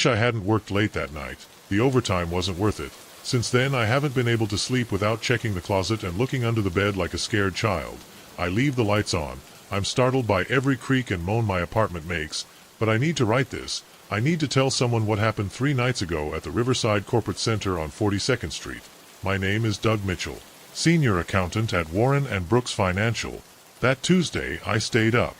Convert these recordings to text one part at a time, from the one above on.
I hadn't worked late that night. The overtime wasn't worth it. Since then I haven't been able to sleep without checking the closet and looking under the bed like a scared child. I leave the lights on. I'm startled by every creak and moan my apartment makes. But I need to write this. I need to tell someone what happened 3 nights ago at the Riverside Corporate Center on 42nd Street. My name is Doug Mitchell, senior accountant at Warren & Brooks Financial. That Tuesday I stayed up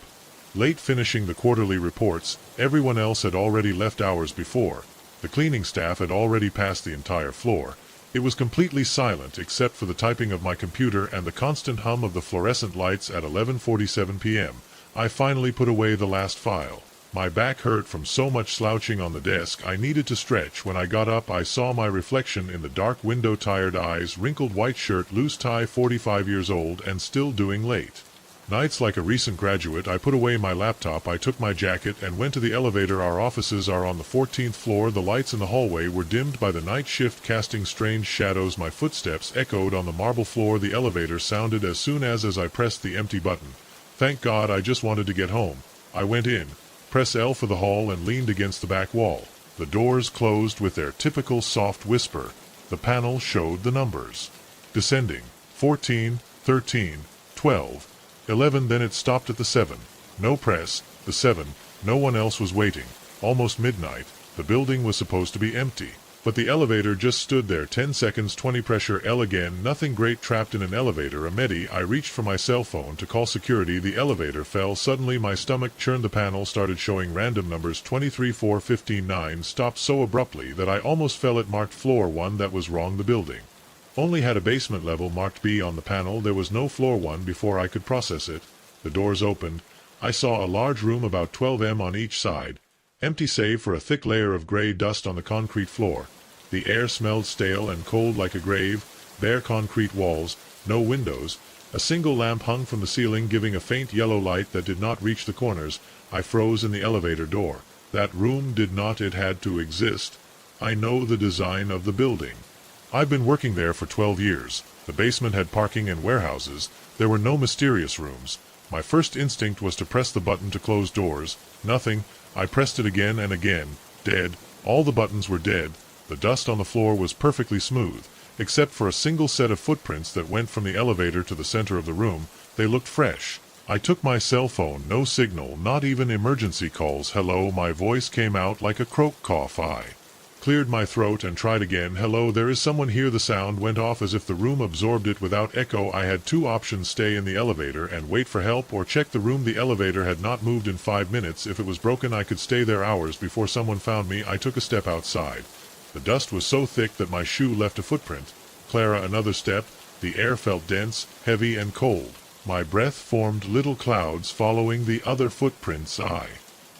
late finishing the quarterly reports. Everyone else had already left hours before. The cleaning staff had already passed the entire floor. It was completely silent except for the typing of my computer and the constant hum of the fluorescent lights at 11:47 p.m. I finally put away the last file. My back hurt from so much slouching on the desk I needed to stretch. When I got up I saw my reflection in the dark window, tired eyes, wrinkled white shirt, loose tie, 45 years old and still doing late nights like a recent graduate. I put away my laptop, I took my jacket and went to the elevator. Our offices are on the 14th floor. The lights in the hallway were dimmed by the night shift, casting strange shadows. My footsteps echoed on the marble floor. The elevator sounded as soon as I pressed the empty button. Thank God, I just wanted to get home. I went in, press L for the hall and leaned against the back wall. The doors closed with their typical soft whisper. The panel showed the numbers. Descending. 14, 13, 12. 11. Then it stopped at the 7. No press. The 7. No one else was waiting. Almost midnight. The building was supposed to be empty. But the elevator just stood there. 10 seconds. 20. Pressure L again. Nothing great. Trapped in an elevator. A medi. I reached for my cell phone to call security. The elevator fell. Suddenly my stomach churned. The panel started showing random numbers. 23, 4, 15, 9. Stopped so abruptly that I almost fell. It marked floor 1. That was wrong. The building only had a basement level marked B on the panel. There was no floor 1. Before I could process it, the doors opened. I saw a large room about 12 on each side, empty save for a thick layer of gray dust on the concrete floor. The air smelled stale and cold like a grave. Bare concrete walls, no windows. A single lamp hung from the ceiling, giving a faint yellow light that did not reach the corners. I froze in the elevator door. That room did not. It had to exist. I know the design of the building. I've been working there for 12 years. The basement had parking and warehouses. There were no mysterious rooms. My first instinct was to press the button to close doors. Nothing. I pressed it again and again. Dead. All the buttons were dead. The dust on the floor was perfectly smooth, except for a single set of footprints that went from the elevator to the center of the room. They looked fresh. I took my cell phone. No signal, not even emergency calls. Hello. My voice came out like a croak cough. I cleared my throat and tried again. Hello, there is someone here. The sound went off as if the room absorbed it without echo. I had 2 options: stay in the elevator and wait for help, or check the room. The elevator had not moved in 5 minutes. If it was broken I could stay there hours before someone found me. I took a step outside. The dust was so thick that my shoe left a footprint. Clara, another step. The air felt dense, heavy and cold. My breath formed little clouds following the other footprints. I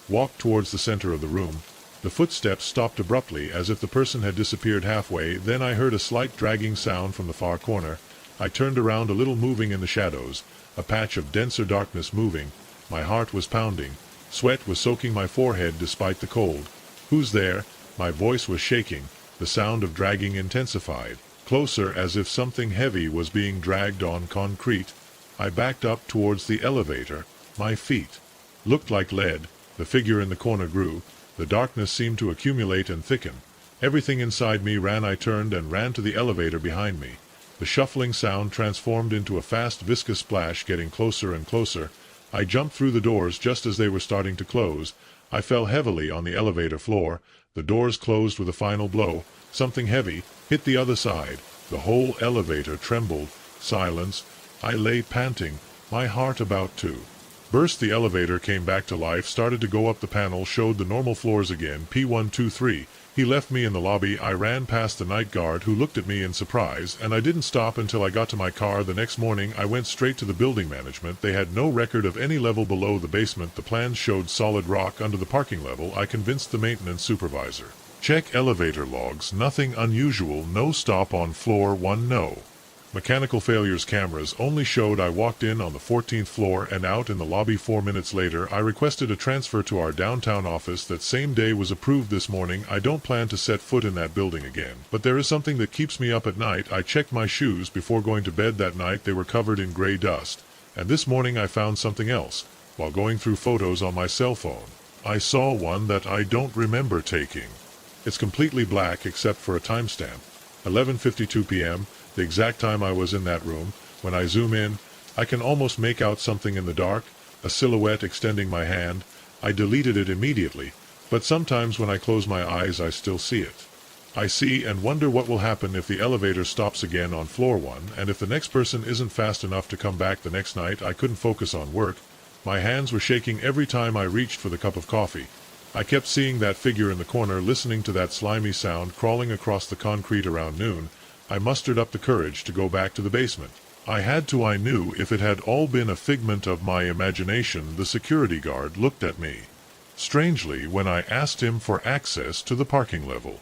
walked towards the center of the room. The footsteps stopped abruptly, as if the person had disappeared halfway. Then I heard a slight dragging sound from the far corner. I turned around, a little moving in the shadows, a patch of denser darkness moving. My heart was pounding. Sweat was soaking my forehead despite the cold. Who's there? My voice was shaking. The sound of dragging intensified, closer, as if something heavy was being dragged on concrete. I backed up towards the elevator. My feet looked like lead. The figure in the corner grew. The darkness seemed to accumulate and thicken. Everything inside me ran. I turned and ran to the elevator behind me. The shuffling sound transformed into a fast, viscous splash, getting closer and closer. I jumped through the doors just as they were starting to close. I fell heavily on the elevator floor. The doors closed with a final blow. Something heavy hit the other side. The whole elevator trembled. Silence. I lay panting, my heart about to burst. The elevator came back to life, started to go up. The panel showed the normal floors again. P123. He left me in the lobby. I ran past the night guard, who looked at me in surprise, and I didn't stop until I got to my car. The next morning I went straight to the building management. They had no record of any level below the basement. The plans showed solid rock under the parking level. I convinced the maintenance supervisor. Check elevator logs. Nothing unusual. No stop on floor 1. No mechanical failures. Cameras only showed I walked in on the 14th floor and out in the lobby. 4 minutes later I requested a transfer to our downtown office. That same day was approved. This morning I don't plan to set foot in that building again, but there is something that keeps me up at night. I checked my shoes before going to bed that night. They were covered in gray dust. And this morning I found something else. While going through photos on my cell phone, I saw one that I don't remember taking. It's completely black except for a timestamp. 11:52 p.m., the exact time I was in that room. When I zoom in, I can almost make out something in the dark, a silhouette extending my hand. I deleted it immediately, but sometimes when I close my eyes I still see it. I see and wonder what will happen if the elevator stops again on floor 1, and if the next person isn't fast enough to come back the next night. I couldn't focus on work. My hands were shaking every time I reached for the cup of coffee. I kept seeing that figure in the corner, listening to that slimy sound crawling across the concrete around noon. I mustered up the courage to go back to the basement. I had to. I knew if it had all been a figment of my imagination. The security guard looked at me strangely when I asked him for access to the parking level.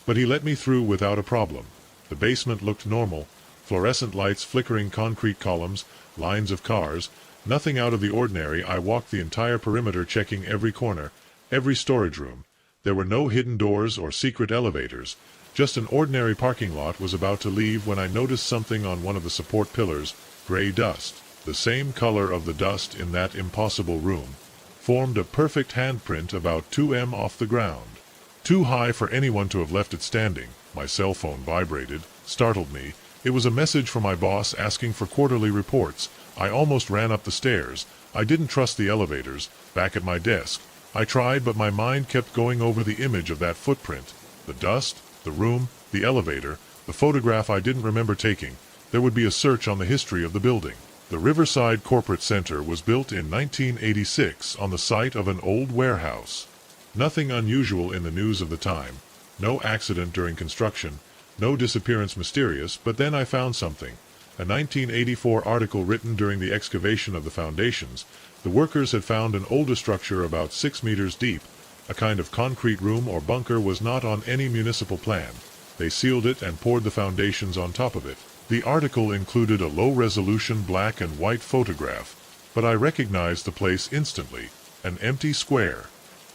But he let me through without a problem. The basement looked normal. Fluorescent lights, flickering concrete columns, lines of cars. Nothing out of the ordinary. I walked the entire perimeter, checking every corner, every storage room. There were no hidden doors or secret elevators. Just an ordinary parking lot. Was about to leave when I noticed something on one of the support pillars. Gray dust. The same color of the dust in that impossible room. Formed a perfect handprint about 2 m off the ground. Too high for anyone to have left it standing. My cell phone vibrated, startled me. It was a message from my boss asking for quarterly reports. I almost ran up the stairs. I didn't trust the elevators. Back at my desk, I tried, but my mind kept going over the image of that footprint. The dust, the room, the elevator, the photograph I didn't remember taking. There would be a search on the history of the building. The Riverside Corporate Center was built in 1986 on the site of an old warehouse. Nothing unusual in the news of the time. No accident during construction. No disappearance mysterious. But then I found something. A 1984 article written during the excavation of the foundations. The workers had found an older structure about 6 meters deep. A kind of concrete room or bunker was not on any municipal plan. They sealed it and poured the foundations on top of it. The article included a low-resolution black and white photograph, but I recognized the place instantly. An empty square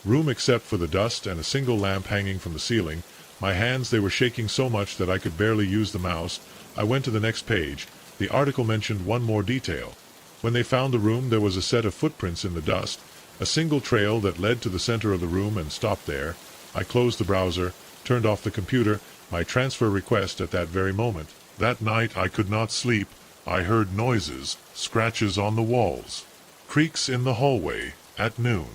room except for the dust and a single lamp hanging from the ceiling. My hands, they were shaking so much that I could barely use the mouse. I went to the next page. The article mentioned one more detail. When they found the room, there was a set of footprints in the dust, a single trail that led to the center of the room and stopped there. I closed the browser, turned off the computer, my transfer request at that very moment. That night I could not sleep. I heard noises, scratches on the walls, creaks in the hallway. At noon,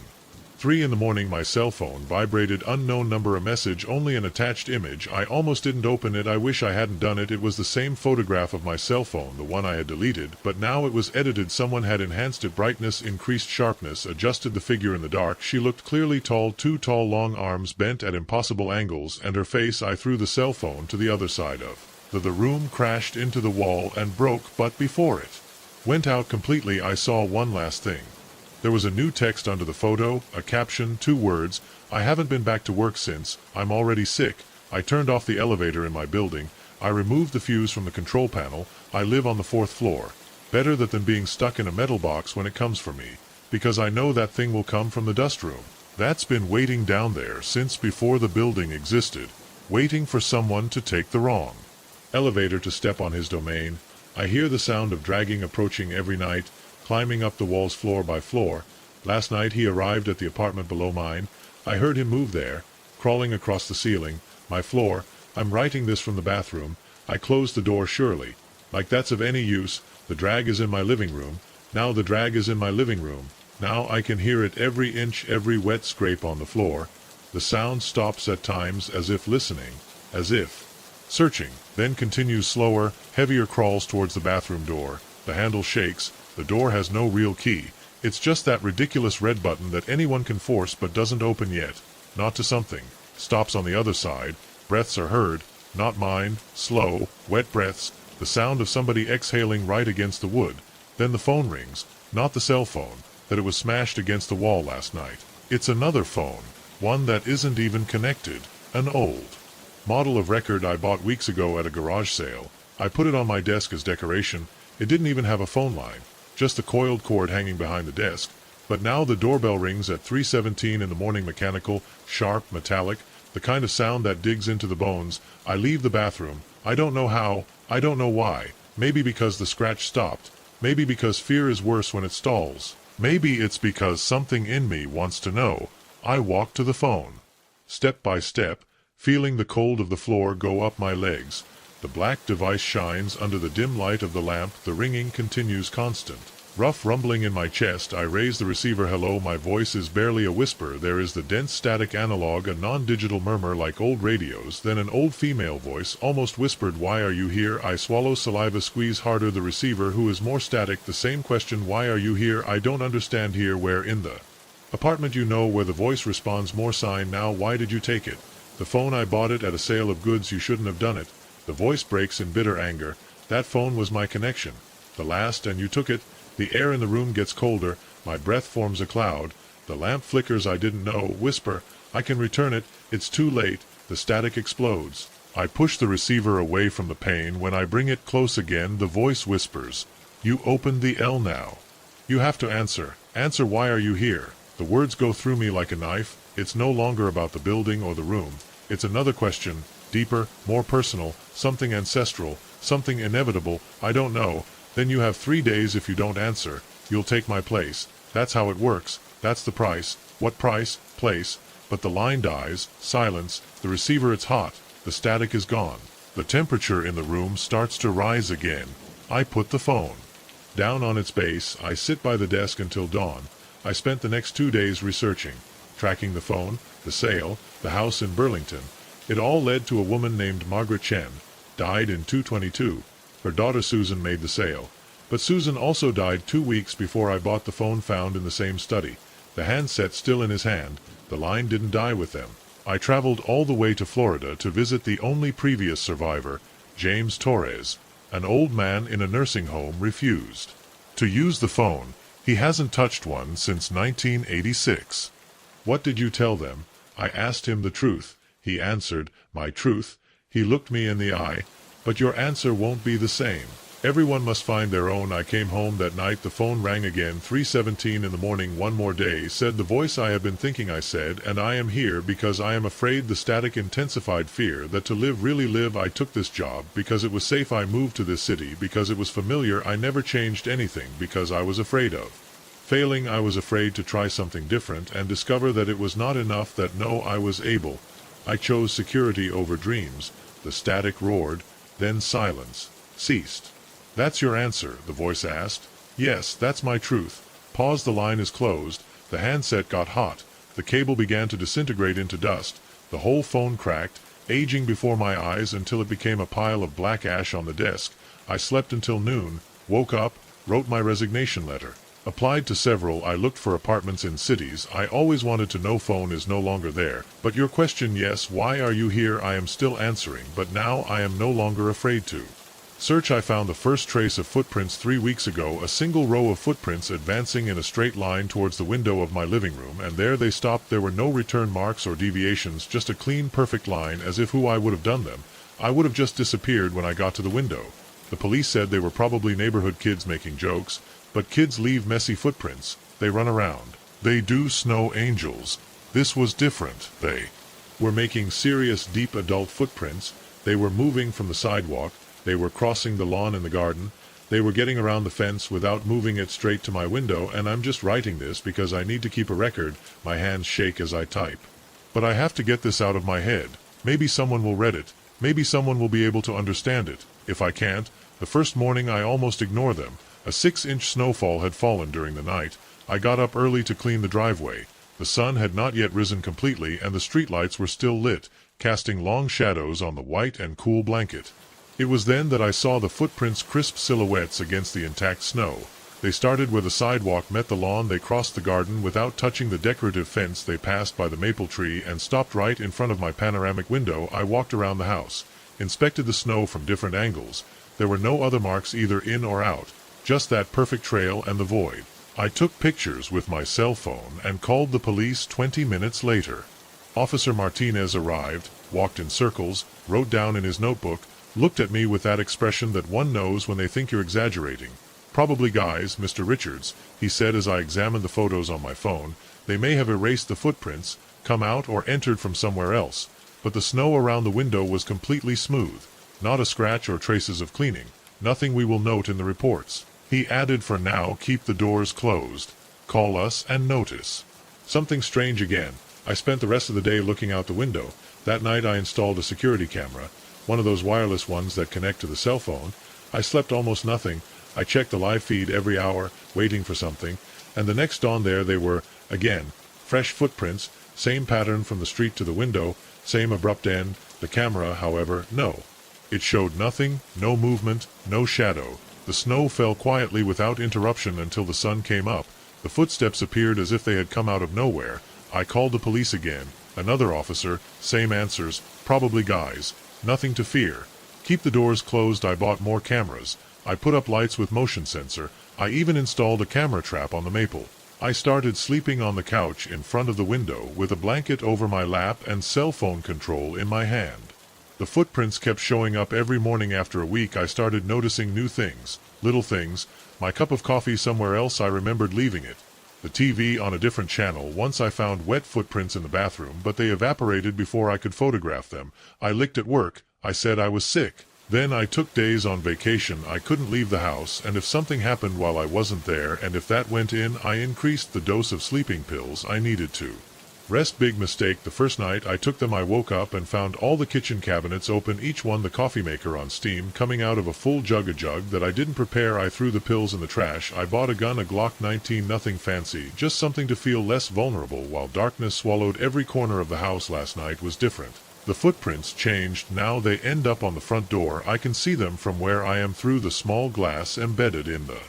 3 in the morning, my cell phone vibrated. Unknown number, a message, only an attached image. I almost didn't open it. I wish I hadn't done it. It was the same photograph of my cell phone, the one I had deleted, but now it was edited. Someone had enhanced it, brightness, increased sharpness, adjusted the figure in the dark. She looked clearly tall, 2 tall long arms bent at impossible angles, and her face. I threw the cell phone to the other side of the room, crashed into the wall and broke, but before it went out completely, I saw one last thing. There was a new text under the photo, a caption, 2 words, "I haven't been back to work since, I'm already sick." I turned off the elevator in my building. I removed the fuse from the control panel. I live on the 4th floor. Better that than being stuck in a metal box when it comes for me, because I know that thing will come from the dust room. That's been waiting down there since before the building existed, waiting for someone to take the wrong elevator to step on his domain. I hear the sound of dragging approaching every night, climbing up the walls floor by floor. Last night he arrived at the apartment below mine. I heard him move there, crawling across the ceiling, my floor. I'm writing this from the bathroom. I closed the door surely. Like that's of any use. The drag is in my living room. Now the drag is in my living room. Now I can hear it every inch, every wet scrape on the floor. The sound stops at times, as if listening, as if searching, then continues slower, heavier, crawls towards the bathroom door. The handle shakes. The door has no real key. It's just that ridiculous red button that anyone can force but doesn't open yet. Not to something. Stops on the other side. Breaths are heard. Not mine. Slow, wet breaths. The sound of somebody exhaling right against the wood. Then the phone rings. Not the cell phone that it was smashed against the wall last night. It's another phone. One that isn't even connected. An old model of record I bought weeks ago at a garage sale. I put it on my desk as decoration. It didn't even have a phone line. Just a coiled cord hanging behind the desk. But now the doorbell rings at 3:17 in the morning, mechanical, sharp, metallic, the kind of sound that digs into the bones. I leave the bathroom. I don't know how, I don't know why. Maybe because the scratch stopped. Maybe because fear is worse when it stalls. Maybe it's because something in me wants to know. I walk to the phone. Step by step, feeling the cold of the floor go up my legs. The black device shines under the dim light of the lamp. The ringing continues constant. Rough rumbling in my chest. I raise the receiver. Hello. My voice is barely a whisper. There is the dense static analog, a non-digital murmur like old radios, then an old female voice, almost whispered. Why are you here? I swallow saliva, squeeze harder. The receiver, who is more static. The same question. Why are you here? I don't understand. Here? Where? In the apartment, you know, where the voice responds. More sign. Now why did you take it? The phone. I bought it at a sale of goods. You shouldn't have done it. The voice breaks in bitter anger. That phone was my connection. The last, and you took it. The air in the room gets colder. My breath forms a cloud. The lamp flickers. I didn't know. Whisper. I can return it. It's too late. The static explodes. I push the receiver away from the pane. When I bring it close again, the voice whispers. You opened the L now. You have to answer. Answer. Why are you here? The words go through me like a knife. It's no longer about the building or the room. It's another question, deeper, more personal, something ancestral, something inevitable. I don't know. Then you have 3 days. If you don't answer, you'll take my place. That's how it works. That's the price. What price? Place. But the line dies. Silence. The receiver. It's hot. The static is gone. The temperature in the room starts to rise again. I put the phone down on its base. I sit by the desk until dawn. I spent the next 2 days researching, tracking the phone, the sale, the house in Burlington. It all led to a woman named Margaret Chen, died in 2022. Her daughter Susan made the sale. But Susan also died 2 weeks before I bought the phone found in the same study. The handset still in his hand. The line didn't die with them. I traveled all the way to Florida to visit the only previous survivor, James Torres. An old man in a nursing home refused to use the phone. He hasn't touched one since 1986. What did you tell them? I asked him the truth. He answered, my truth. He looked me in the eye. But your answer won't be the same. Everyone must find their own. I came home that night. The phone rang again. 3:17 in the morning. One more day, said the voice. I have been thinking, I said, and I am here because I am afraid. The static intensified fear that to live, really live. I took this job because it was safe. I moved to this city because it was familiar. I never changed anything because I was afraid of failing. I was afraid to try something different and discover that it was not enough. That no, I was able. I chose security over dreams. The static roared. Then silence ceased. That's your answer? The voice asked. Yes, that's my truth. Pause. The line is closed. The handset got hot. The cable began to disintegrate into dust. The whole phone cracked, aging before my eyes until it became a pile of black ash on the desk. I slept until noon, woke up, wrote my resignation letter. Applied to several. I looked for apartments in cities. I always wanted to know. Phone is no longer there. But your question, yes, why are you here? I am still answering, but now I am no longer afraid to search. I found the first trace of footprints 3 weeks ago, a single row of footprints advancing in a straight line towards the window of my living room, and there they stopped. There were no return marks or deviations, just a clean, perfect line, as if who I would have done them. I would have just disappeared when I got to the window. The police said they were probably neighborhood kids making jokes, but kids leave messy footprints. They run around. They do. Snow angels. This was different. They were making serious, deep adult footprints. They were moving from the sidewalk. They were crossing the lawn in the garden. They were getting around the fence without moving it straight to my window, and I'm just writing this because I need to keep a record. My hands shake as I type. But I have to get this out of my head. Maybe someone will read it. Maybe someone will be able to understand it. If I can't, the first morning I almost ignore them. A 6-inch snowfall had fallen during the night. I got up early to clean the driveway. The sun had not yet risen completely, and the streetlights were still lit, casting long shadows on the white and cool blanket. It was then that I saw the footprints, crisp silhouettes against the intact snow. They started where the sidewalk met the lawn. They crossed the garden without touching the decorative fence. They passed by the maple tree and stopped right in front of my panoramic window. I walked around the house, inspected the snow from different angles. There were no other marks either in or out, just that perfect trail and the void. I took pictures with my cell phone and called the police 20 minutes later. Officer Martinez arrived, walked in circles, wrote down in his notebook, looked at me with that expression that one knows when they think you're exaggerating. Probably guys, Mr. Richards, he said as I examined the photos on my phone. They may have erased the footprints, come out or entered from somewhere else, but the snow around the window was completely smooth. Not a scratch or traces of cleaning. Nothing we will note in the reports. He added, for now, keep the doors closed. Call us and notice. Something strange again. I spent the rest of the day looking out the window. That night I installed a security camera, one of those wireless ones that connect to the cell phone. I slept almost nothing. I checked the live feed every hour, waiting for something, and the next dawn there they were, again. Fresh footprints, same pattern from the street to the window, same abrupt end. The camera, however, no. It showed nothing, no movement, no shadow. The snow fell quietly without interruption until the sun came up. The footsteps appeared as if they had come out of nowhere. I called the police again. Another officer, same answers, probably guys. Nothing to fear. Keep the doors closed. I bought more cameras. I put up lights with motion sensor. I even installed a camera trap on the maple. I started sleeping on the couch in front of the window with a blanket over my lap and cell phone control in my hand. The footprints kept showing up every morning. After a week I started noticing new things, little things. My cup of coffee somewhere else, I remembered leaving it. The TV on a different channel. Once I found wet footprints in the bathroom, but they evaporated before I could photograph them. I licked at work. I said I was sick. Then I took days on vacation. I couldn't leave the house, and if something happened while I wasn't there, and if that went in, I increased the dose of sleeping pills I needed to. Rest big mistake. The first night I took them I woke up and found all the kitchen cabinets open, each one the coffee maker on steam coming out of a full jug that I didn't prepare. I threw the pills in the trash. I bought a gun, a Glock 19, nothing fancy, just something to feel less vulnerable while darkness swallowed every corner of the house. Last night was different. The footprints changed. Now they end up on the front door. I can see them from where I am through the small glass embedded in the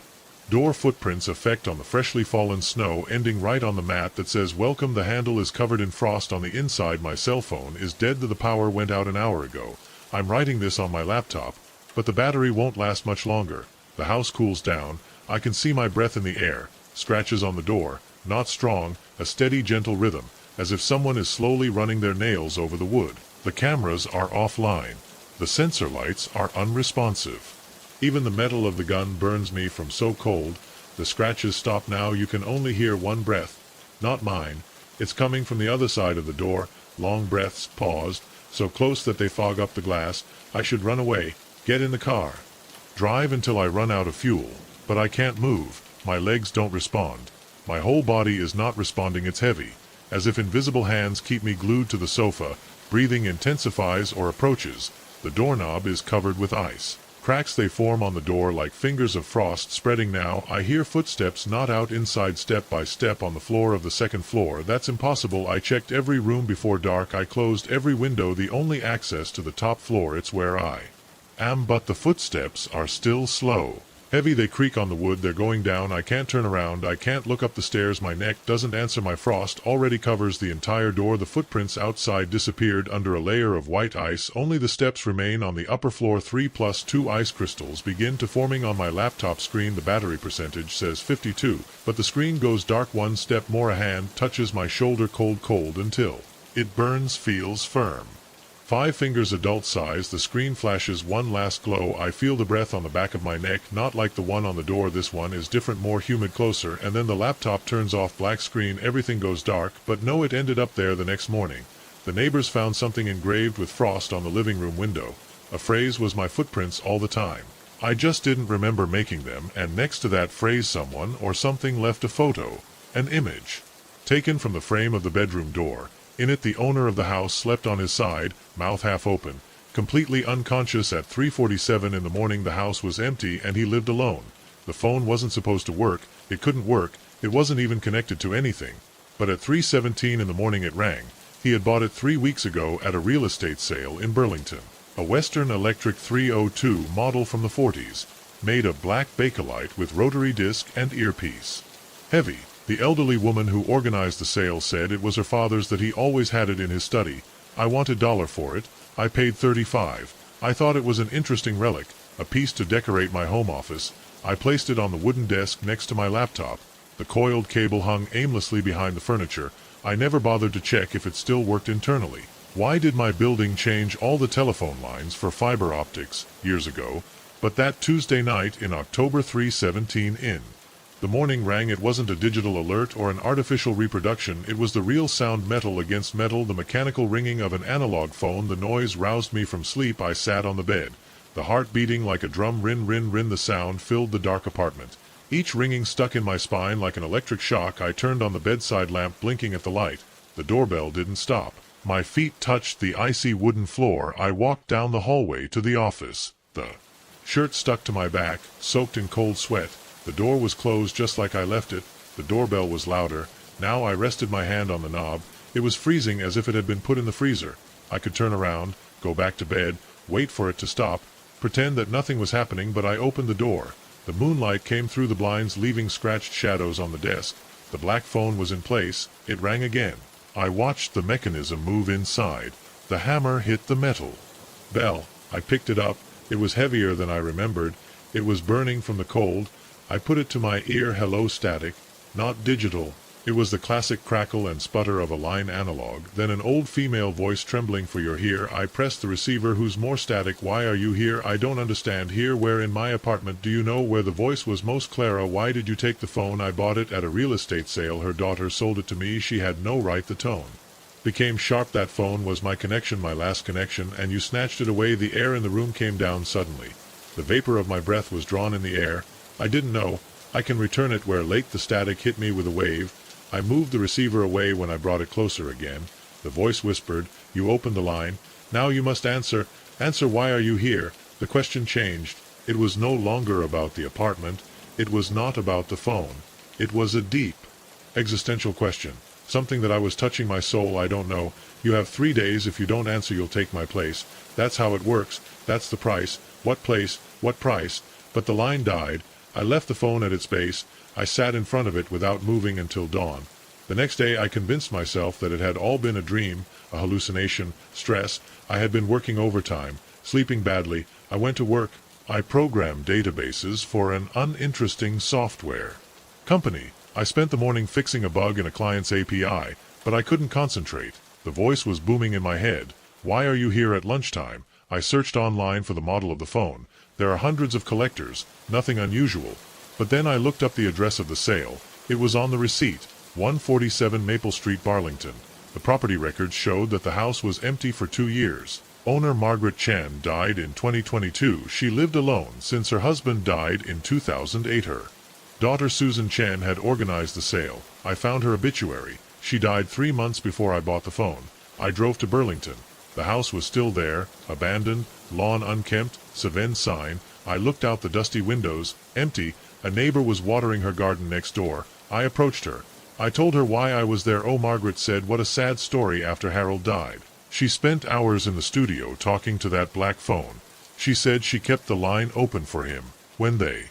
door. Footprints effect on the freshly fallen snow, ending right on the mat that says welcome. The handle is covered in frost on the inside. My cell phone is dead. The power went out an hour ago. I'm writing this on my laptop, but the battery won't last much longer. The house cools down. I can see my breath in the air. Scratches on the door, not strong, a steady gentle rhythm, as if someone is slowly running their nails over the wood. The cameras are offline. The sensor lights are unresponsive. Even the metal of the gun burns me from so cold. The scratches stop now. You can only hear one breath. Not mine. It's coming from the other side of the door. Long breaths, paused, so close that they fog up the glass. I should run away. Get in the car. Drive until I run out of fuel. But I can't move. My legs don't respond. My whole body is not responding. It's heavy, as if invisible hands keep me glued to the sofa. Breathing intensifies or approaches. The doorknob is covered with ice. Cracks they form on the door like fingers of frost spreading. Now I hear footsteps not out inside, step by step on the floor of the second floor. That's impossible. I checked every room before dark. I closed every window. The only access to the top floor. It's where I am, but the footsteps are still slow. Heavy, they creak on the wood. They're going down. I can't turn around. I can't look up the stairs. My neck doesn't answer. My frost already covers the entire door. The footprints outside disappeared under a layer of white ice. Only the steps remain on the upper floor. 3+2 ice crystals begin to forming on my laptop screen. The battery percentage says 52, but the screen goes dark. One step more. A hand touches my shoulder. Cold until it burns. Feels firm. 5 fingers adult size. The screen flashes one last glow. I feel the breath on the back of my neck, not like the one on the door. This one is different, more humid, closer. And then the laptop turns off. Black screen. Everything goes dark. But no, it ended up there the next morning. The neighbors found something engraved with frost on the living room window. A phrase was my footprints all the time. I just didn't remember making them, and next to that phrase someone or something left a photo, an image, taken from the frame of the bedroom door. In it the owner of the house slept on his side, mouth half open, completely unconscious. At 3:47 in the morning the house was empty and he lived alone. The phone wasn't supposed to work. It couldn't work. It wasn't even connected to anything. But at 3:17 in the morning it rang. He had bought it 3 weeks ago at a real estate sale in Burlington. A Western Electric 302 model from the 40s, made of black Bakelite with rotary disc and earpiece. Heavy. The elderly woman who organized the sale said it was her father's, that he always had it in his study. I wanted $1 for it. I paid $35. I thought it was an interesting relic, a piece to decorate my home office. I placed it on the wooden desk next to my laptop. The coiled cable hung aimlessly behind the furniture. I never bothered to check if it still worked internally. Why did my building change all the telephone lines for fiber optics years ago? But that Tuesday night in October 3:17 in the morning rang. It wasn't a digital alert or an artificial reproduction. It was the real sound, metal against metal, the mechanical ringing of an analog phone. The noise roused me from sleep. I sat on the bed, the heart beating like a drum. Rin, rin, rin. The sound filled the dark apartment. Each ringing stuck in my spine like an electric shock. I turned on the bedside lamp, blinking at the light. The doorbell didn't stop. My feet touched the icy wooden floor. I walked down the hallway to the office. The shirt stuck to my back, soaked in cold sweat. The door was closed just like I left it. The doorbell was louder. Now I rested my hand on the knob. It was freezing as if it had been put in the freezer. I could turn around, go back to bed, wait for it to stop, pretend that nothing was happening, but I opened the door. The moonlight came through the blinds, leaving scratched shadows on the desk. The black phone was in place. It rang again. I watched the mechanism move inside. The hammer hit the metal. Bell. I picked it up. It was heavier than I remembered. It was burning from the cold. I put it to my ear. Hello, static. Not digital. It was the classic crackle and sputter of a line analog, then an old female voice trembling. For you're here. I pressed the receiver. Who's more static? Why are you here? I don't understand. Here? Where? In my apartment. Do you know where the voice was most? Clara. Why did you take the phone? I bought it at a real estate sale. Her daughter sold it to me. She had no right. The tone became sharp. That phone was my connection, my last connection, and you snatched it away. The air in the room came down suddenly. The vapor of my breath was drawn in the air. I didn't know. I can return it. Where? Late. The static hit me with a wave. I moved the receiver away. When I brought it closer again, the voice whispered, "You opened the line. Now you must answer. Answer. Why are you here?" The question changed. It was no longer about the apartment. It was not about the phone. It was a deep, existential question. Something that I was touching my soul. I don't know. You have 3 days. If you don't answer, you'll take my place. That's how it works. That's the price. What place? What price? But the line died. I left the phone at its base. I sat in front of it without moving until dawn. The next day I convinced myself that it had all been a dream, a hallucination, stress. I had been working overtime, sleeping badly. I went to work. I programmed databases for an uninteresting software company. I spent the morning fixing a bug in a client's API, but I couldn't concentrate. The voice was booming in my head. Why are you here at lunchtime? I searched online for the model of the phone. There are hundreds of collectors, nothing unusual. But then I looked up the address of the sale. It was on the receipt, 147 Maple Street, Burlington. The property records showed that the house was empty for 2 years. Owner Margaret Chen died in 2022. She lived alone since her husband died in 2008. Her daughter Susan Chen had organized the sale. I found her obituary. She died 3 months before I bought the phone. I drove to Burlington. The house was still there, abandoned, lawn unkempt, Savenne sign. I looked out the dusty windows, empty. A neighbor was watering her garden next door. I approached her. I told her why I was there. Oh, Margaret said, what a sad story after Harold died. She spent hours in the studio talking to that black phone. She said she kept the line open for him. When they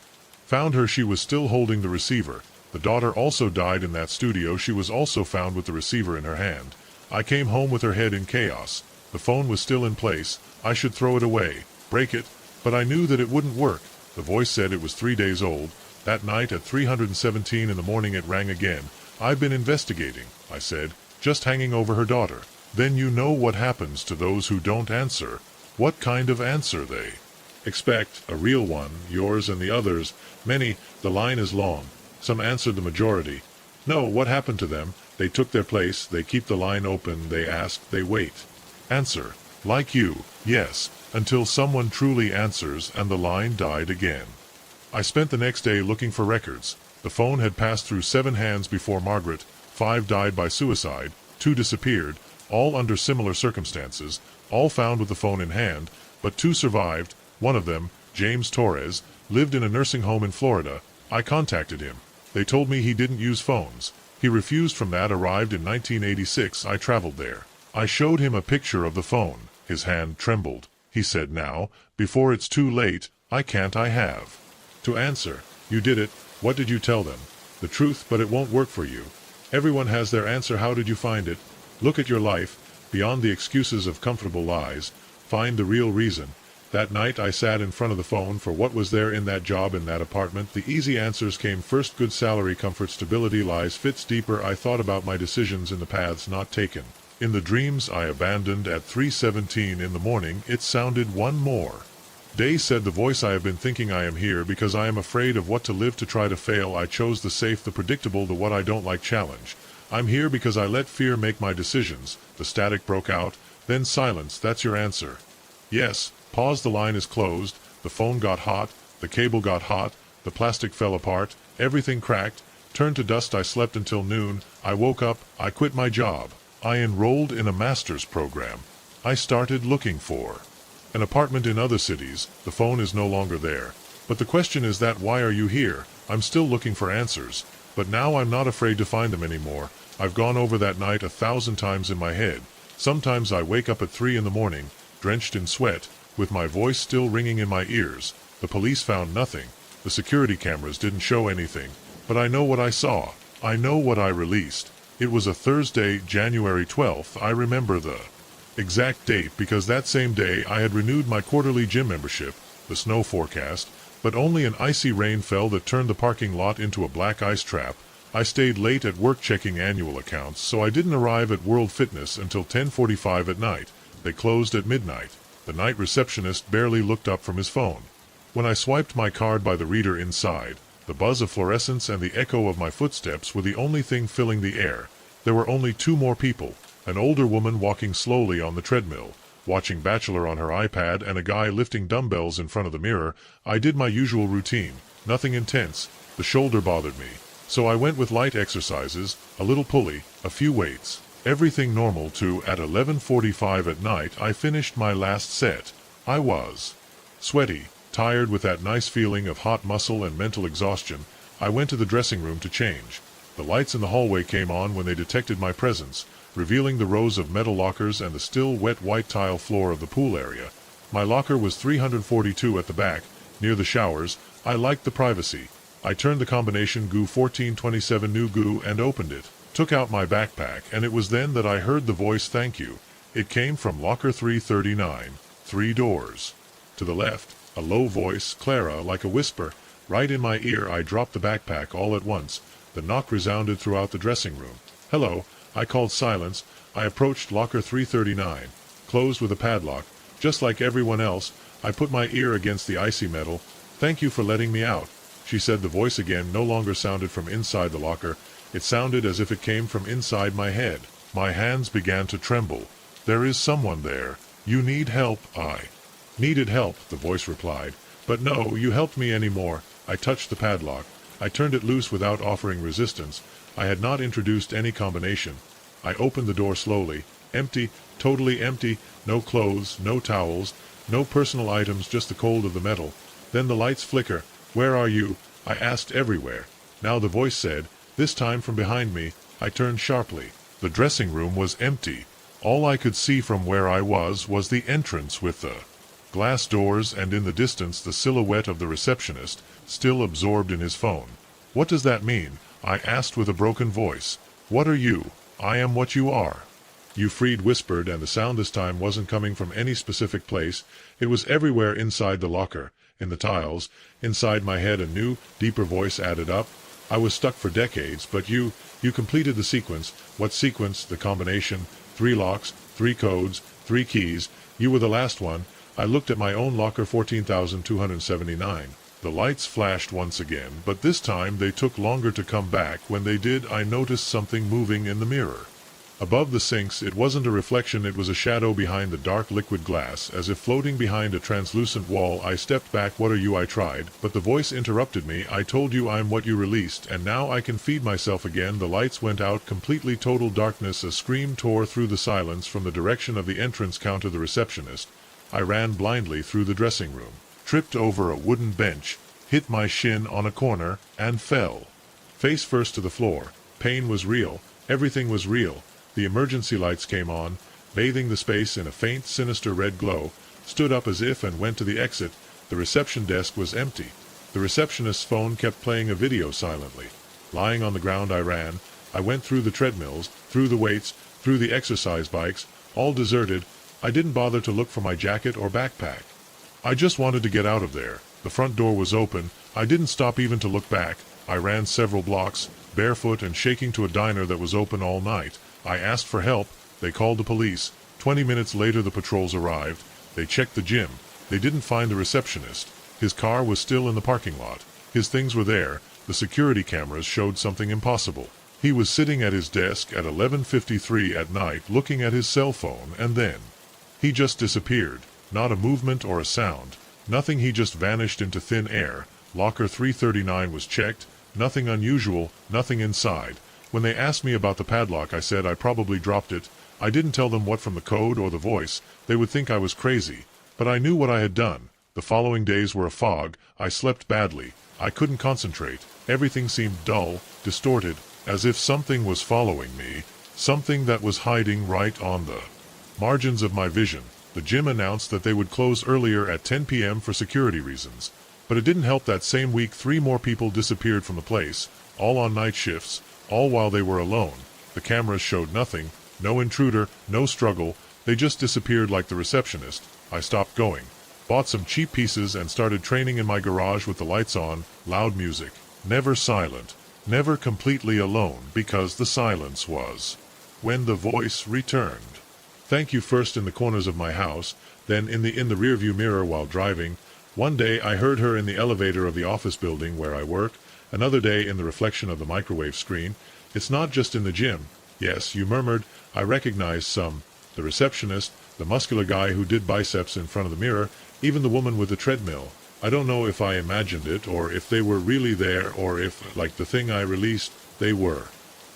found her, she was still holding the receiver. The daughter also died in that studio. She was also found with the receiver in her hand. I came home with her head in chaos. The phone was still in place. I should throw it away, break it, but I knew that it wouldn't work. The voice said it was 3 days old. That night at 3:17 in the morning it rang again. I've been investigating, I said, just hanging over her daughter. Then you know what happens to those who don't answer. What kind of answer they expect? A real one, yours and the others. Many. The line is long. Some answered, the majority. No, what happened to them? They took their place. They keep the line open. They ask. They wait. Answer. Like you. Yes. Until someone truly answers, and the line died again. I spent the next day looking for records. The phone had passed through 7 hands before Margaret. 5 died by suicide. 2 disappeared, all under similar circumstances, all found with the phone in hand, but 2 survived. One of them, James Torres, lived in a nursing home in Florida. I contacted him. They told me he didn't use phones. He refused from that. Arrived in 1986. I traveled there. I showed him a picture of the phone. His hand trembled. He said, now, before it's too late, I have to answer. You did it. What did you tell them? The truth, but it won't work for you. Everyone has their answer. How did you find it? Look at your life, beyond the excuses of comfortable lies. Find the real reason. That night I sat in front of the phone for what was there in that job, in that apartment. The easy answers came first. Good salary, comfort, stability, lies, fits deeper. I thought about my decisions in the paths not taken. In the dreams I abandoned at 3:17 in the morning, it sounded one more day. Said the voice, I have been thinking. I am here because I am afraid of what to live, to try to fail. I chose the safe, the predictable, the what I don't like challenge. I'm here because I let fear make my decisions. The static broke out, then silence. That's your answer? Yes. Pause. The line is closed. The phone got hot. The cable got hot. The plastic fell apart. Everything cracked. Turned to dust. I slept until noon. I woke up. I quit my job. I enrolled in a master's program. I started looking for an apartment in other cities. The phone is no longer there. But the question is that why are you here? I'm still looking for answers. But now I'm not afraid to find them anymore. I've gone over that night 1,000 times in my head. Sometimes I wake up at 3 in the morning, drenched in sweat, with my voice still ringing in my ears. The police found nothing. The security cameras didn't show anything. But I know what I saw. I know what I released. It was a Thursday, January 12th. I remember the exact date because that same day I had renewed my quarterly gym membership. The snow forecast, but only an icy rain fell that turned the parking lot into a black ice trap. I stayed late at work checking annual accounts, so I didn't arrive at World Fitness until 10:45 at night. They closed at midnight. The night receptionist barely looked up from his phone. When I swiped my card by the reader inside, the buzz of fluorescence and the echo of my footsteps were the only thing filling the air. There were only two more people, an older woman walking slowly on the treadmill, watching Bachelor on her iPad, and a guy lifting dumbbells in front of the mirror. I did my usual routine, nothing intense. The shoulder bothered me, so I went with light exercises, a little pulley, a few weights. Everything normal to at 11:45 at night I finished my last set. I was sweaty, tired with that nice feeling of hot muscle and mental exhaustion. I went to the dressing room to change. The lights in the hallway came on when they detected my presence, revealing the rows of metal lockers and the still wet white tile floor of the pool area. My locker was 342 at the back, near the showers. I liked the privacy. I turned the combination GU 1427 new GU and opened it, took out my backpack, and it was then that I heard the voice "thank you." It came from locker 339, 3 doors to the left. A low voice, Clara, like a whisper, right in my ear. I dropped the backpack all at once. The knock resounded throughout the dressing room. "Hello," I called. Silence. I approached locker 339, closed with a padlock. Just like everyone else, I put my ear against the icy metal. "Thank you for letting me out," she said. The voice again no longer sounded from inside the locker. It sounded as if it came from inside my head. My hands began to tremble. "There is someone there. You need help." I needed help, the voice replied. "But no, you helped me anymore." I touched the padlock. I turned it loose without offering resistance. I had not introduced any combination. I opened the door slowly. Empty, totally empty. No clothes, no towels, no personal items, just the cold of the metal. Then the lights flicker. "Where are you?" I asked. "Everywhere." Now the voice said, this time from behind me. I turned sharply. The dressing room was empty. All I could see from where I was the entrance with the glass doors, and in the distance the silhouette of the receptionist, still absorbed in his phone. "What does that mean?" I asked with a broken voice. "What are you?" "I am what you are," Euphried whispered, and the sound this time wasn't coming from any specific place. It was everywhere, inside the locker, in the tiles, inside my head. A new, deeper voice added up. "I was stuck for decades, but you completed the sequence." "What sequence?" "The combination. 3 locks, 3 codes, 3 keys. You were the last one." I looked at my own locker, 14,279. The lights flashed once again, but this time they took longer to come back. When they did, I noticed something moving in the mirror. Above the sinks, it wasn't a reflection, it was a shadow behind the dark liquid glass, as if floating behind a translucent wall. I stepped back. "What are you?" I tried, but the voice interrupted me. "I told you I'm what you released, and now I can feed myself again." The lights went out completely. Total darkness. A scream tore through the silence from the direction of the entrance counter. The receptionist. I ran blindly through the dressing room, tripped over a wooden bench, hit my shin on a corner, and fell face first to the floor. Pain was real. Everything was real. The emergency lights came on, bathing the space in a faint, sinister red glow. Stood up as if and went to the exit. The reception desk was empty. The receptionist's phone kept playing a video silently. Lying on the ground, I ran. I went through the treadmills, through the weights, through the exercise bikes, all deserted. I didn't bother to look for my jacket or backpack. I just wanted to get out of there. The front door was open. I didn't stop even to look back. I ran several blocks, barefoot and shaking, to a diner that was open all night. I asked for help. They called the police. 20 minutes later the patrols arrived. They checked the gym. They didn't find the receptionist. His car was still in the parking lot. His things were there. The security cameras showed something impossible. He was sitting at his desk at 11:53 at night looking at his cell phone, and then he just disappeared. Not a movement or a sound. Nothing. He just vanished into thin air. Locker 339 was checked. Nothing unusual. Nothing inside. When they asked me about the padlock, I said I probably dropped it. I didn't tell them what from the code or the voice. They would think I was crazy. But I knew what I had done. The following days were a fog. I slept badly. I couldn't concentrate. Everything seemed dull, distorted, as if something was following me, something that was hiding right on the margins of my vision. The gym announced that they would close earlier at 10 p.m. for security reasons. But it didn't help that same week 3 more people disappeared from the place, all on night shifts, all while they were alone. The cameras showed nothing, no intruder, no struggle. They just disappeared like the receptionist. I stopped going, bought some cheap pieces and started training in my garage with the lights on, loud music, never silent, never completely alone, because the silence was when the voice returned. Thank you first in the corners of my house, then in the rearview mirror while driving. One day I heard her in the elevator of the office building where I work, another day in the reflection of the microwave screen. It's not just in the gym. Yes, you murmured, I recognize some. The receptionist, the muscular guy who did biceps in front of the mirror, even the woman with the treadmill. I don't know if I imagined it, or if they were really there, or if, like the thing I released, they were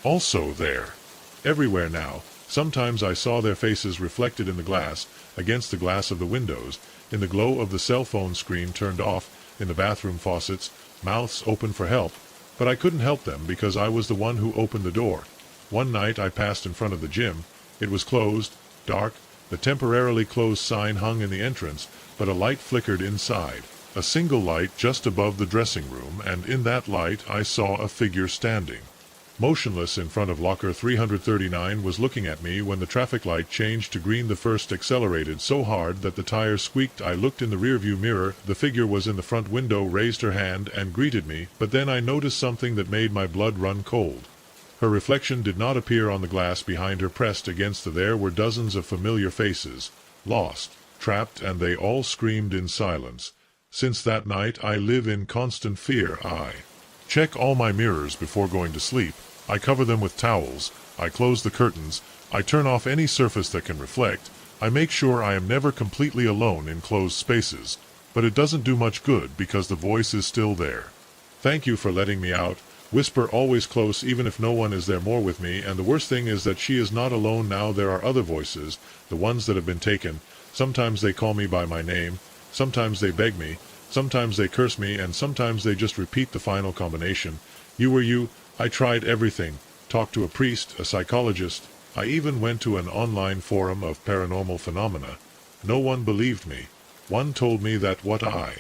also there. Everywhere now. Sometimes I saw their faces reflected in the glass, against the glass of the windows, in the glow of the cell phone screen turned off, in the bathroom faucets, mouths open for help. But I couldn't help them because I was the one who opened the door. One night I passed in front of the gym. It was closed, dark. The temporarily closed sign hung in the entrance, but a light flickered inside. A single light just above the dressing room, and in that light I saw a figure standing. Motionless in front of locker 339 was looking at me when the traffic light changed to green. The first accelerated so hard that the tires squeaked. I looked in the rearview mirror. The figure was in the front window, raised her hand, and greeted me, but then I noticed something that made my blood run cold. Her reflection did not appear on the glass behind her. Pressed against the there were dozens of familiar faces, lost, trapped, and they all screamed in silence. Since that night I live in constant fear. I check all my mirrors before going to sleep. I cover them with towels. I close the curtains. I turn off any surface that can reflect. I make sure I am never completely alone in closed spaces. But it doesn't do much good because the voice is still there. Thank you for letting me out. Whisper always close even if no one is there more with me, and the worst thing is that she is not alone now. There are other voices, the ones that have been taken. Sometimes they call me by my name. Sometimes they beg me. Sometimes they curse me, and sometimes they just repeat the final combination. You were you. I tried everything. Talked to a priest, a psychologist. I even went to an online forum of paranormal phenomena. No one believed me. One told me that what I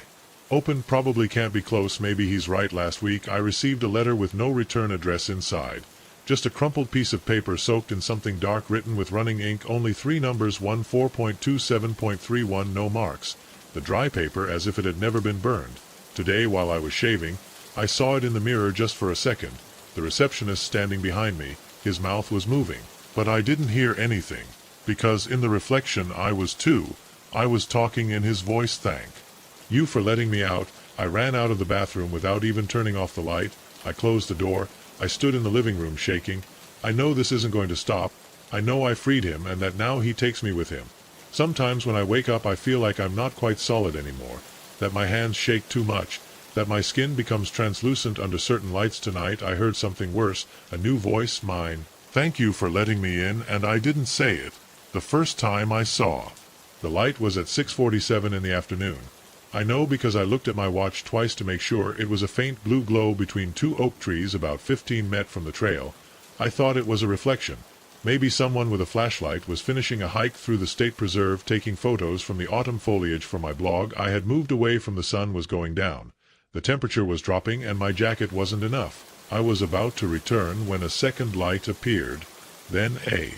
opened probably can't be close. Maybe he's right. Last week I received a letter with no return address inside. Just a crumpled piece of paper soaked in something dark, written with running ink. Only 3 numbers, 14.27.31, no marks. The dry paper as if it had never been burned. Today, while I was shaving, I saw it in the mirror just for a second. The receptionist standing behind me. His mouth was moving, but I didn't hear anything, because in the reflection I was too. I was talking in his voice. Thank you for letting me out. I ran out of the bathroom without even turning off the light. I closed the door. I stood in the living room shaking. I know this isn't going to stop. I know I freed him and that now he takes me with him. Sometimes when I wake up I feel like I'm not quite solid anymore, that my hands shake too much, that my skin becomes translucent under certain lights. Tonight I heard something worse, a new voice, mine. Thank you for letting me in, and I didn't say it. The first time I saw. The light was at 6:47 in the afternoon. I know because I looked at my watch twice to make sure. It was a faint blue glow between 2 oak trees about 15 met from the trail. I thought it was a reflection. Maybe someone with a flashlight was finishing a hike through the state preserve, taking photos from the autumn foliage for my blog. I had moved away from the sun was going down. The temperature was dropping and my jacket wasn't enough. I was about to return when a second light appeared. Then a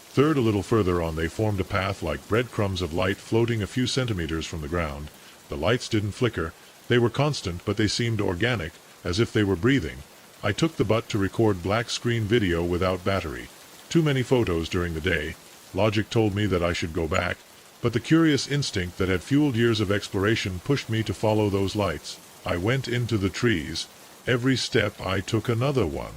third. A little further on they formed a path like breadcrumbs of light floating a few centimeters from the ground. The lights didn't flicker. They were constant, but they seemed organic, as if they were breathing. I took the butt to record black screen video without battery. Too many photos during the day. Logic told me that I should go back, but the curious instinct that had fueled years of exploration pushed me to follow those lights. I went into the trees. Every step I took another one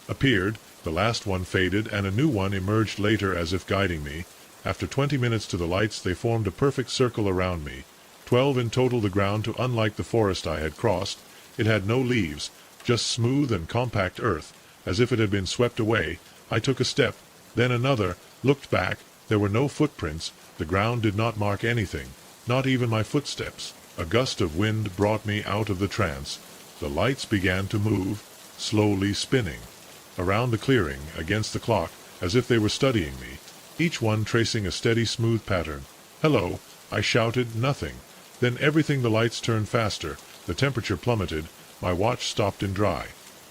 appeared. The last one faded and a new one emerged later as if guiding me. After 20 minutes to the lights they formed a perfect circle around me. 12 in total. The ground, unlike the forest I had crossed, it had no leaves, just smooth and compact earth. as if it had been swept away. I took a step, then another, looked back. There were no footprints. The ground did not mark anything, not even my footsteps. A gust of wind brought me out of the trance. The lights began to move, slowly spinning around the clearing, against the clock, as if they were studying me, each one tracing a steady, smooth pattern. "Hello," I shouted. Nothing. Then everything, the lights turned faster, the temperature plummeted, my watch stopped in dry.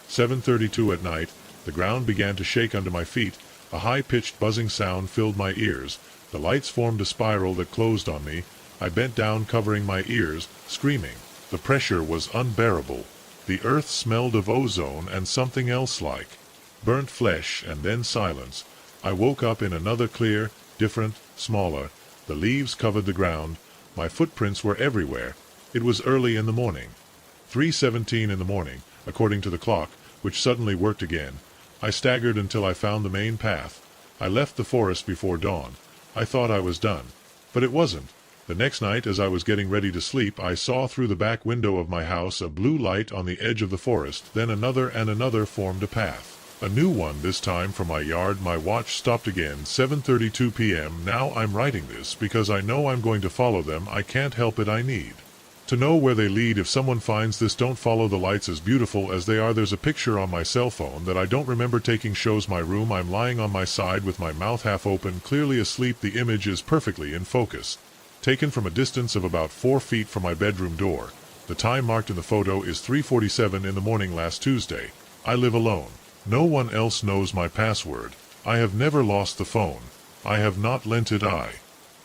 7:32 at night. The ground began to shake under my feet. A high-pitched buzzing sound filled my ears. The lights formed a spiral that closed on me. I bent down, covering my ears, screaming. The pressure was unbearable. The earth smelled of ozone and something else, like burnt flesh, and then silence. I woke up in another clear, different, smaller. The leaves covered the ground. My footprints were everywhere. It was early in the morning. 3:17 in the morning, according to the clock, which suddenly worked again. I staggered until I found the main path. I left the forest before dawn. I thought I was done. But it wasn't. The next night, as I was getting ready to sleep, I saw through the back window of my house a blue light on the edge of the forest. Then another and another formed a path. A new one, this time from my yard. My watch stopped again. 7:32 p.m. Now I'm writing this because I know I'm going to follow them. I can't help it. I need to know where they lead. If someone finds this, don't follow the lights, as beautiful as they are. There's a picture on my cell phone that I don't remember taking. Shows my room. I'm lying on my side with my mouth half open, clearly asleep. The image is perfectly in focus. Taken from a distance of about 4 feet from my bedroom door. The time marked in the photo is 3:47 in the morning last Tuesday. I live alone. No one else knows my password. I have never lost the phone. I have not lent it. I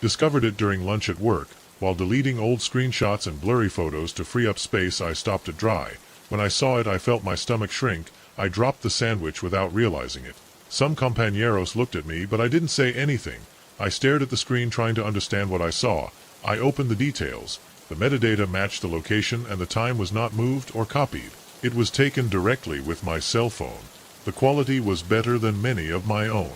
discovered it during lunch at work. While deleting old screenshots and blurry photos to free up space, I stopped it dry. When I saw it, I felt my stomach shrink. I dropped the sandwich without realizing it. Some compañeros looked at me, but I didn't say anything. I stared at the screen, trying to understand what I saw. I opened the details. The metadata matched the location, and the time was not moved or copied. It was taken directly with my cell phone. The quality was better than many of my own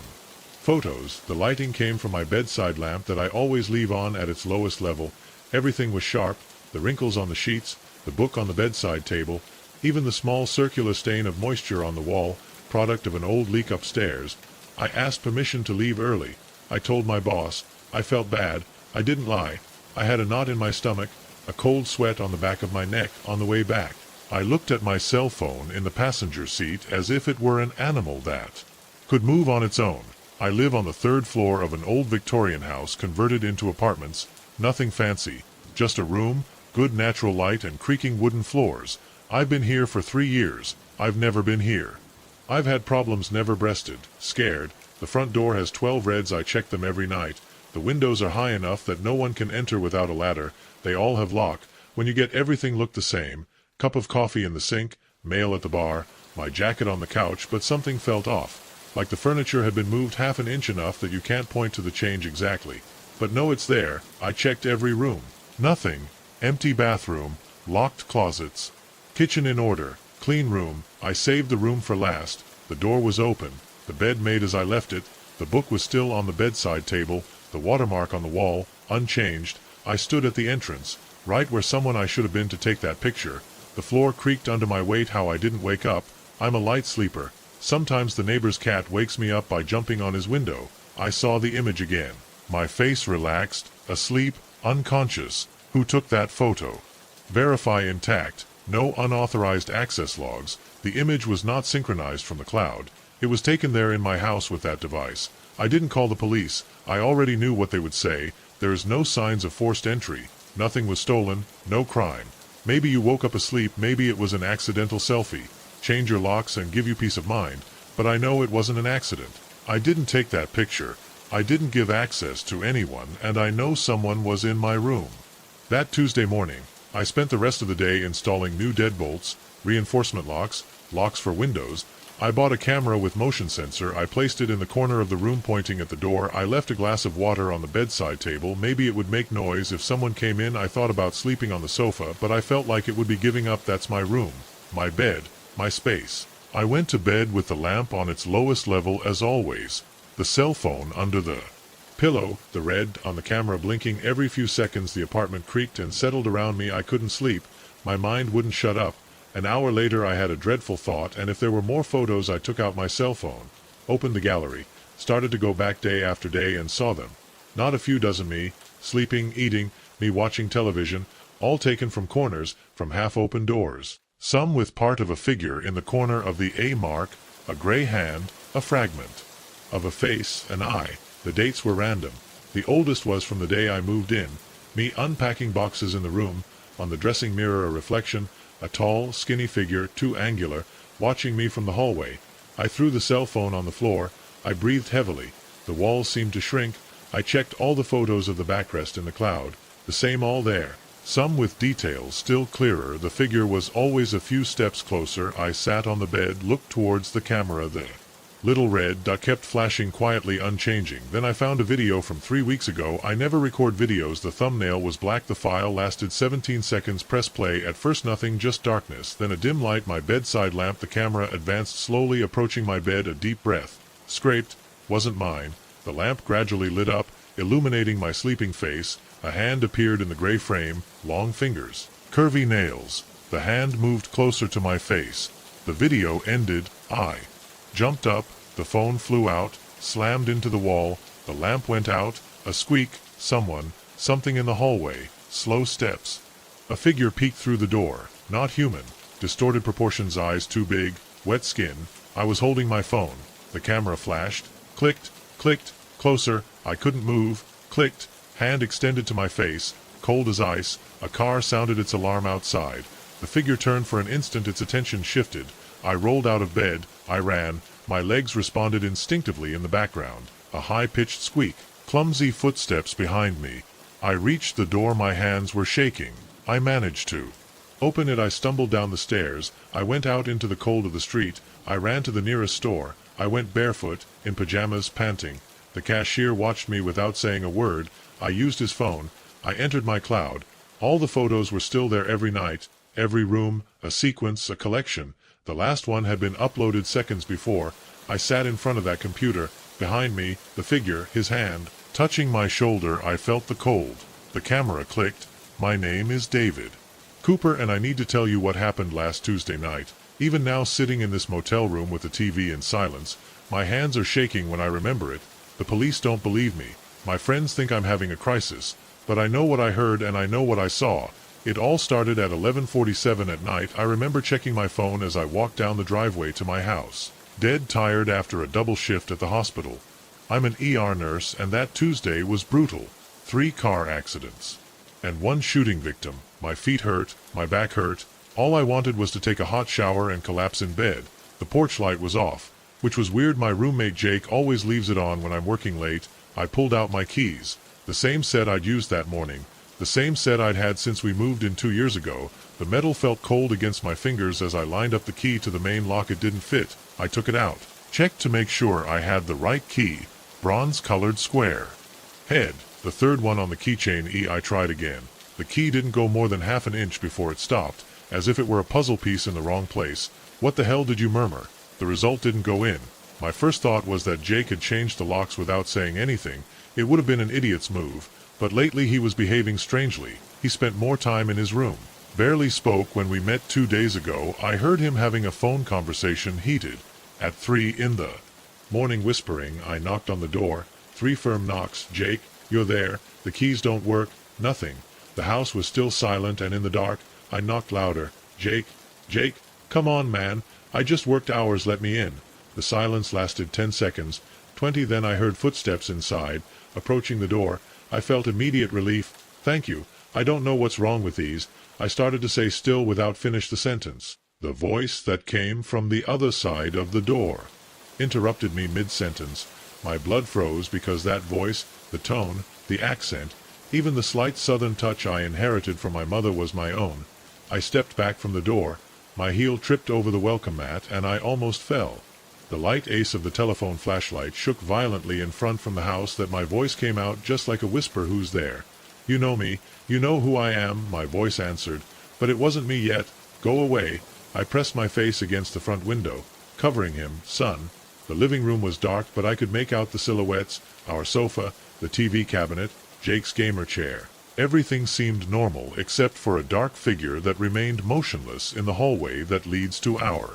photos. The lighting came from my bedside lamp that I always leave on at its lowest level. Everything was sharp, the wrinkles on the sheets, the book on the bedside table, even the small circular stain of moisture on the wall, product of an old leak upstairs. I asked permission to leave early. I told my boss. I felt bad. I didn't lie. I had a knot in my stomach, a cold sweat on the back of my neck. On the way back, I looked at my cell phone in the passenger seat as if it were an animal that could move on its own. I live on the 3rd floor of an old Victorian house converted into apartments. Nothing fancy, just a room, good natural light, and creaking wooden floors. I've been here for 3 years. I've never been here. I've had problems, never breasted, scared. The front door has 12 reds. I check them every night. The windows are high enough that no one can enter without a ladder. They all have lock. When you get everything look the same. Cup of coffee in the sink, mail at the bar, my jacket on the couch, but something felt off. Like the furniture had been moved half an inch, enough that you can't point to the change exactly. But no, it's there. I checked every room. Nothing. Empty bathroom, locked closets. Kitchen in order, clean room. I saved the room for last. The door was open. The bed made as I left it. The book was still on the bedside table. The watermark on the wall, unchanged. I stood at the entrance, right where someone I should have been to take that picture. The floor creaked under my weight. How I didn't wake up. I'm a light sleeper. Sometimes the neighbor's cat wakes me up by jumping on his window. I saw the image again. My face relaxed, asleep, unconscious. Who took that photo? Verify intact. No unauthorized access logs. The image was not synchronized from the cloud. It was taken there in my house with that device. I didn't call the police. I already knew what they would say. There is no signs of forced entry. Nothing was stolen. No crime. Maybe you woke up asleep. Maybe it was an accidental selfie. Change your locks and give you peace of mind. But I know it wasn't an accident. I didn't take that picture. I didn't give access to anyone, and I know someone was in my room. That Tuesday morning, I spent the rest of the day installing new deadbolts, reinforcement locks, locks for windows. I bought a camera with motion sensor. I placed it in the corner of the room pointing at the door. I left a glass of water on the bedside table. Maybe it would make noise if someone came in. I thought about sleeping on the sofa, but I felt like it would be giving up. That's my room, my bed, my space. I went to bed with the lamp on its lowest level as always. The cell phone under the pillow, the red on the camera blinking every few seconds. The apartment creaked and settled around me. I couldn't sleep. My mind wouldn't shut up. An hour later I had a dreadful thought, and if there were more photos I took out my cell phone, opened the gallery, started to go back day after day and saw them. Not a few dozen me, sleeping, eating, me watching television, all taken from corners, from half-open doors. Some with part of a figure in the corner of the A mark, a gray hand, a fragment of a face, an eye. The dates were random. The oldest was from the day I moved in, me unpacking boxes in the room, on the dressing mirror a reflection, a tall, skinny figure, too angular, watching me from the hallway. I threw the cell phone on the floor. I breathed heavily. The walls seemed to shrink. I checked all the photos of the backrest in the cloud. The same all there. Some with details still clearer. The figure was always a few steps closer. I sat on the bed, looked towards the camera. The little red dot kept flashing quietly, unchanging. Then I found a video from 3 weeks ago. I never record videos. The thumbnail was black. The file lasted 17 seconds. Press play. At first nothing, just darkness. Then a dim light. My bedside lamp. The camera advanced slowly, approaching my bed. A deep breath. Scraped. Wasn't mine. The lamp gradually lit up, illuminating my sleeping face. A hand appeared in the gray frame. Long fingers. Curvy nails. The hand moved closer to my face. The video ended. I jumped up, the phone flew out, slammed into the wall, the lamp went out, a squeak, something in the hallway, slow steps. A figure peeked through the door, not human, distorted proportions, eyes too big, wet skin. I was holding my phone. The camera flashed, clicked, closer, I couldn't move, clicked, hand extended to my face, cold as ice. A car sounded its alarm outside. The figure turned for an instant, its attention shifted. I rolled out of bed, I ran, my legs responded instinctively in the background. A high-pitched squeak, clumsy footsteps behind me. I reached the door, my hands were shaking. I managed to open it. I stumbled down the stairs. I went out into the cold of the street. I ran to the nearest store. I went barefoot, in pajamas, panting. The cashier watched me without saying a word. I used his phone. I entered my cloud. All the photos were still there, every night, every room, a sequence, a collection. The last one had been uploaded seconds before. I sat in front of that computer. Behind me, the figure, his hand, touching my shoulder. I felt the cold. The camera clicked. My name is David Cooper, and I need to tell you what happened last Tuesday night. Even now, sitting in this motel room with the TV in silence, my hands are shaking when I remember it. The police don't believe me. My friends think I'm having a crisis. But I know what I heard and I know what I saw. It all started at 11:47 at night. I remember checking my phone as I walked down the driveway to my house, dead tired after a double shift at the hospital. I'm an ER nurse, and that Tuesday was brutal. 3 car accidents and 1 shooting victim. My feet hurt, my back hurt. All I wanted was to take a hot shower and collapse in bed. The porch light was off, which was weird. My roommate Jake always leaves it on when I'm working late. I pulled out my keys, the same set I'd used that morning. The same set I'd had since we moved in 2 years ago. The metal felt cold against my fingers as I lined up the key to the main lock. It didn't fit. I took it out, checked to make sure I had the right key. Bronze-colored square head, the third one on the keychain. I tried again. The key didn't go more than half an inch before it stopped, as if it were a puzzle piece in the wrong place. What the hell, did you murmur? The result didn't go in. My first thought was that Jake had changed the locks without saying anything. It would have been an idiot's move. But lately he was behaving strangely. He spent more time in his room. Barely spoke when we met 2 days ago. I heard him having a phone conversation, heated. At 3 in the morning, whispering. I knocked on the door. 3 firm knocks. Jake, you're there. The keys don't work. Nothing. The house was still silent and in the dark. I knocked louder. Jake, come on, man. I just worked hours. Let me in. The silence lasted 10 seconds. 20. Then I heard footsteps inside, approaching the door. I felt immediate relief. Thank you. I don't know what's wrong with these. I started to say still without finish the sentence. The voice that came from the other side of the door interrupted me mid-sentence. My blood froze because that voice, the tone, the accent, even the slight southern touch I inherited from my mother was my own. I stepped back from the door. My heel tripped over the welcome mat and I almost fell. The light ace of the telephone flashlight shook violently in front from the house. That my voice came out just like a whisper. Who's there? You know me. You know who I am, my voice answered. But it wasn't me yet. Go away. I pressed my face against the front window, covering him. Son. The living room was dark, but I could make out the silhouettes, our sofa, the TV cabinet, Jake's gamer chair. Everything seemed normal except for a dark figure that remained motionless in the hallway that leads to our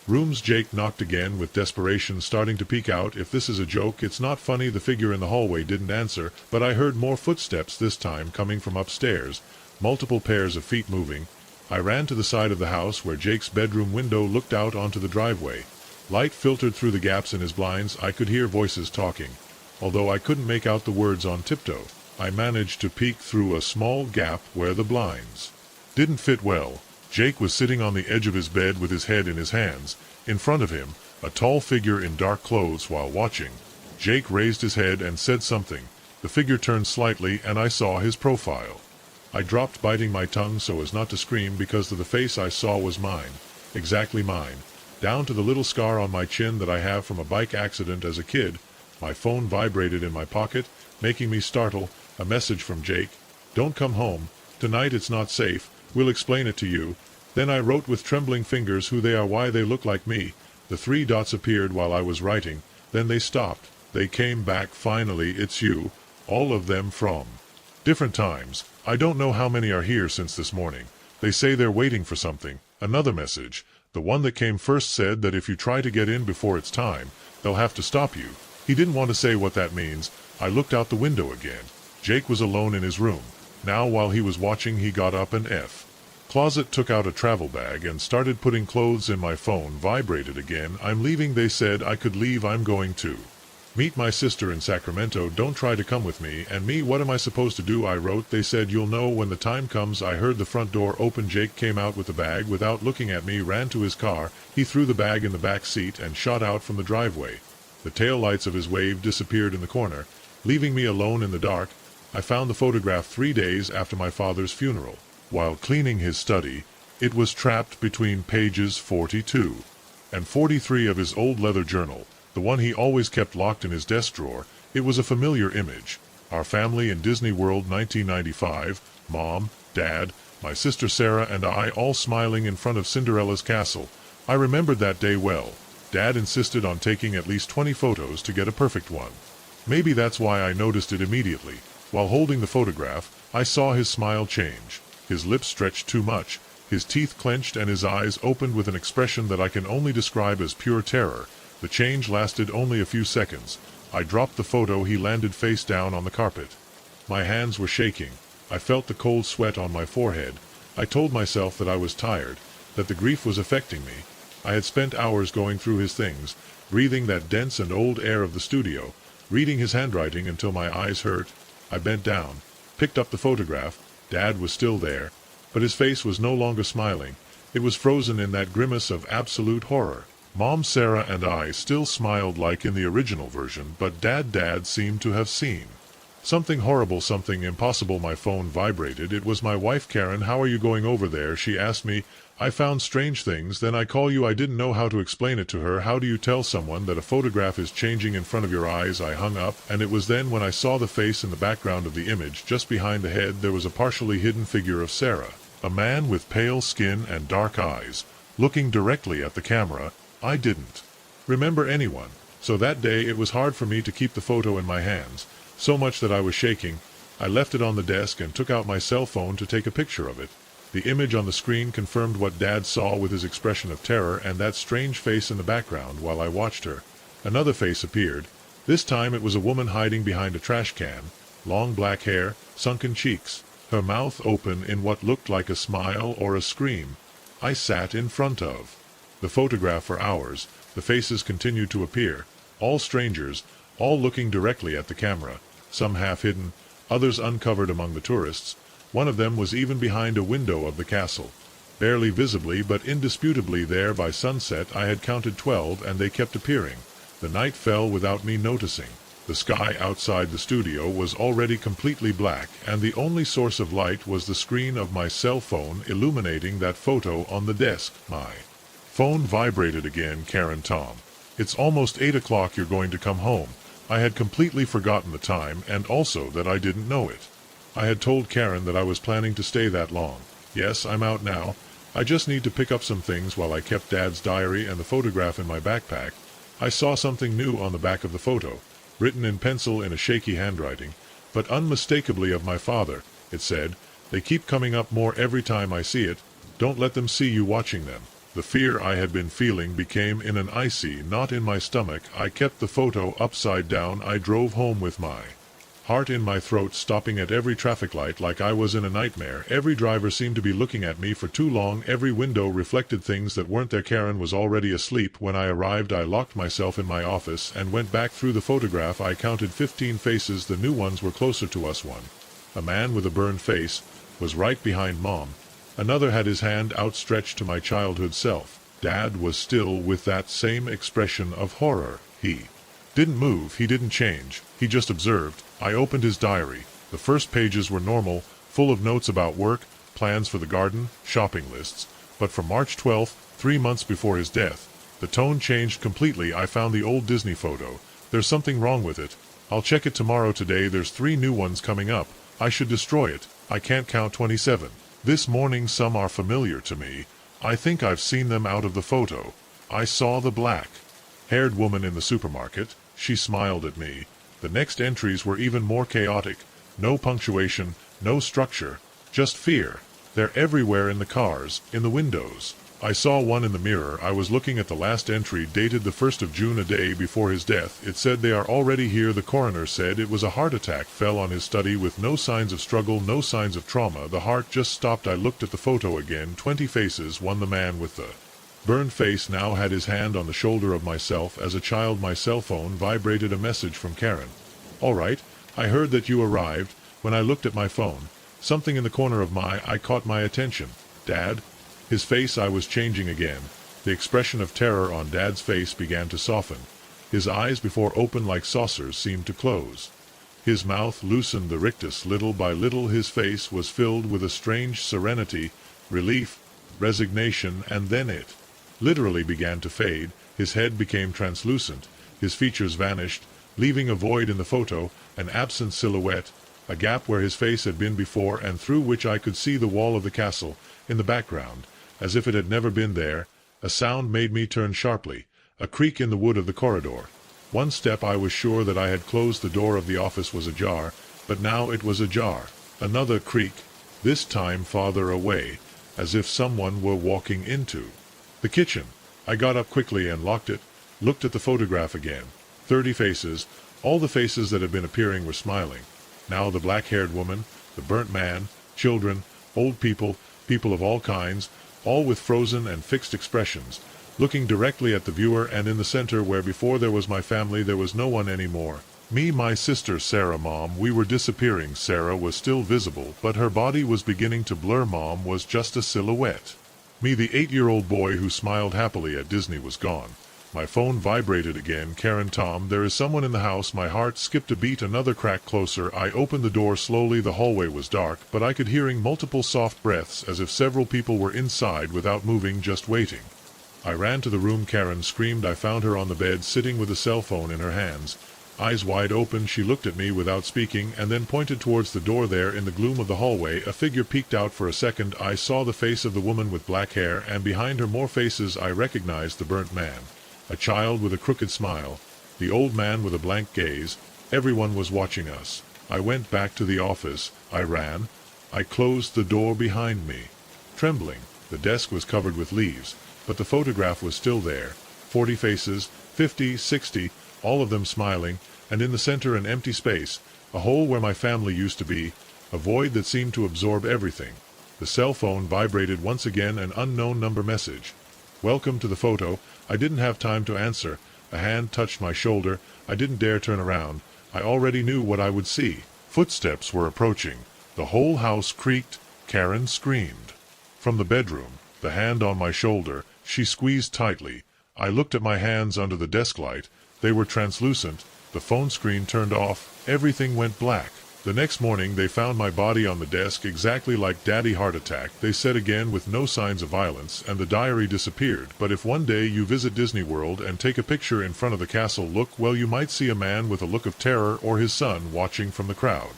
rooms. Jake knocked again with desperation, starting to peek out. If this is a joke, it's not funny. The figure in the hallway didn't answer, but I heard more footsteps, this time coming from upstairs, multiple pairs of feet moving. I ran to the side of the house where Jake's bedroom window looked out onto the driveway. Light filtered through the gaps in his blinds. I could hear voices talking. Although I couldn't make out the words on tiptoe, I managed to peek through a small gap where the blinds didn't fit well. Jake was sitting on the edge of his bed with his head in his hands. In front of him, a tall figure in dark clothes. While watching, Jake raised his head and said something. The figure turned slightly and I saw his profile. I dropped, biting my tongue so as not to scream because the face I saw was mine. Exactly mine. Down to the little scar on my chin that I have from a bike accident as a kid. My phone vibrated in my pocket, making me startle. A message from Jake. Don't come home. Tonight it's not safe. We'll explain it to you. Then I wrote with trembling fingers who they are, why they look like me. The 3 dots appeared while I was writing. Then they stopped. They came back. Finally, it's you. All of them from different times. I don't know how many are here since this morning. They say they're waiting for something. Another message. The one that came first said that if you try to get in before it's time, they'll have to stop you. He didn't want to say what that means. I looked out the window again. Jake was alone in his room. Now while he was watching, he got up and closet, took out a travel bag and started putting clothes in. My phone vibrated again. I'm leaving. They said I could leave. I'm going to meet my sister in Sacramento. Don't try to come with me. And me, what am I supposed to do? I wrote. They said you'll know when the time comes. I heard the front door open. Jake came out with the bag without looking at me, ran to his car. He threw the bag in the back seat and shot out from the driveway. The tail lights of his Wave disappeared in the corner, leaving me alone in the dark. I found the photograph 3 days after my father's funeral. While cleaning his study, it was trapped between pages 42 and 43 of his old leather journal, the one he always kept locked in his desk drawer. It was a familiar image. Our family in Disney World 1995, Mom, Dad, my sister Sarah and I all smiling in front of Cinderella's castle. I remembered that day well. Dad insisted on taking at least 20 photos to get a perfect one. Maybe that's why I noticed it immediately. While holding the photograph, I saw his smile change. His lips stretched too much, his teeth clenched and his eyes opened with an expression that I can only describe as pure terror. The change lasted only a few seconds. I dropped the photo. He landed face down on the carpet. My hands were shaking. I felt the cold sweat on my forehead. I told myself that I was tired, that the grief was affecting me. I had spent hours going through his things, breathing that dense and old air of the studio, reading his handwriting until my eyes hurt. I bent down, picked up the photograph. Dad was still there, but his face was no longer smiling. It was frozen in that grimace of absolute horror. Mom, Sarah, and I still smiled like in the original version, but Dad seemed to have seen something horrible, something impossible. My phone vibrated. It was my wife, Karen. How are you going over there? She asked me. I found strange things. Then I call you. I didn't know how to explain it to her. How do you tell someone that a photograph is changing in front of your eyes? I hung up, and it was then when I saw the face in the background of the image. Just behind the head there was a partially hidden figure of Sarah, a man with pale skin and dark eyes, looking directly at the camera. I didn't remember anyone, so that day it was hard for me to keep the photo in my hands, so much that I was shaking. I left it on the desk and took out my cell phone to take a picture of it. The image on the screen confirmed what Dad saw with his expression of terror and that strange face in the background. While I watched her, another face appeared. This time it was a woman hiding behind a trash can, long black hair, sunken cheeks, her mouth open in what looked like a smile or a scream. I sat in front of the photograph for hours. The faces continued to appear, all strangers, all looking directly at the camera, some half hidden, others uncovered among the tourists. One of them was even behind a window of the castle, barely visibly but indisputably there. By sunset I had counted 12, and they kept appearing. The night fell without me noticing. The sky outside the studio was already completely black, and the only source of light was the screen of my cell phone illuminating that photo on the desk. My phone vibrated again. Karen, Tom. It's almost 8 o'clock. You're going to come home. I had completely forgotten the time, and also that I didn't know it. I had told Karen that I was planning to stay that long. Yes, I'm out now. I just need to pick up some things. While I kept Dad's diary and the photograph in my backpack, I saw something new on the back of the photo, written in pencil in a shaky handwriting, but unmistakably of my father. It said, "They keep coming up more every time I see it. Don't let them see you watching them." The fear I had been feeling became in an icy knot in my stomach. I kept the photo upside down. I drove home with my heart in my throat, stopping at every traffic light like I was in a nightmare. Every driver seemed to be looking at me for too long. Every window reflected things that weren't there. Karen was already asleep when I arrived. I locked myself in my office and went back through the photograph. I counted 15 faces. The new ones were closer to us. One, a man with a burned face, was right behind Mom. Another had his hand outstretched to my childhood self. Dad was still with that same expression of horror. He didn't move, he didn't change, he just observed. I opened his diary. The first pages were normal, full of notes about work, plans for the garden, shopping lists. But from March 12th, 3 months before his death, the tone changed completely. I found the old Disney photo. There's something wrong with it. I'll check it tomorrow. Today there's 3 new ones coming up. I should destroy it. I can't count 27. This morning some are familiar to me. I think I've seen them out of the photo. I saw the black-haired woman in the supermarket. She smiled at me. The next entries were even more chaotic. No punctuation, no structure, just fear. They're everywhere, in the cars, in the windows. I saw one in the mirror. I was looking at the last entry, dated the 1st of June, a day before his death. It said, "They are already here." The coroner said it was a heart attack. Fell on his study with no signs of struggle, no signs of trauma. The heart just stopped. I looked at the photo again. 20 faces. One, the man with the burned face, now had his hand on the shoulder of myself. As a child, my cell phone vibrated. A message from Karen. "All right, I heard that you arrived." When I looked at my phone, something in the corner of my eye caught my attention. "Dad?" His face. I was changing again. The expression of terror on Dad's face began to soften. His eyes, before open like saucers, seemed to close. His mouth loosened. The rictus. Little by little his face was filled with a strange serenity, relief, resignation, and then it literally began to fade. His head became translucent. His features vanished, leaving a void in the photo, an absent silhouette, a gap where his face had been before and through which I could see the wall of the castle in the background, as if it had never been there. A sound made me turn sharply, a creak in the wood of the corridor. One step. I was sure that I had closed. The door of the office was ajar, but now it was ajar. Another creak, this time farther away, as if someone were walking into the kitchen. I got up quickly and locked it, looked at the photograph again. 30 faces. All the faces that had been appearing were smiling. Now the black-haired woman, the burnt man, children, old people, people of all kinds, all with frozen and fixed expressions, looking directly at the viewer. And in the center, where before there was my family, there was no one anymore. Me, my sister, Sarah. Mom. We were disappearing. Sarah was still visible, but her body was beginning to blur. Mom was just a silhouette. Me, the 8-year-old boy who smiled happily at Disney, was gone. My phone vibrated again. "Karen, Tom, there is someone in the house." My heart skipped a beat. Another crack closer. I opened the door slowly. The hallway was dark, but I could hearing multiple soft breaths, as if several people were inside without moving, just waiting. I ran to the room. Karen screamed. I found her on the bed, sitting with a cell phone in her hands. Eyes wide open, she looked at me without speaking, and then pointed towards the door. There, in the gloom of the hallway, a figure peeked out. For a second I saw the face of the woman with black hair, and behind her more faces. I recognized the burnt man, a child with a crooked smile, the old man with a blank gaze. Everyone was watching us. I went back to the office. I ran. I closed the door behind me, trembling. The desk was covered with leaves, but the photograph was still there. 40 faces, 50, 60, all of them smiling, and in the center an empty space, a hole where my family used to be, a void that seemed to absorb everything. The cell phone vibrated once again. An unknown number message. "Welcome to the photo." I didn't have time to answer. A hand touched my shoulder. I didn't dare turn around. I already knew what I would see. Footsteps were approaching. The whole house creaked. Karen screamed. From the bedroom, the hand on my shoulder, she squeezed tightly. I looked at my hands under the desk light. They were translucent. The phone screen turned off. Everything went black. The next morning they found my body on the desk, exactly like Daddy. Heart attack, they said again, with no signs of violence, and the diary disappeared. But if one day you visit Disney World and take a picture in front of the castle, look, well, you might see a man with a look of terror, or his son, watching from the crowd.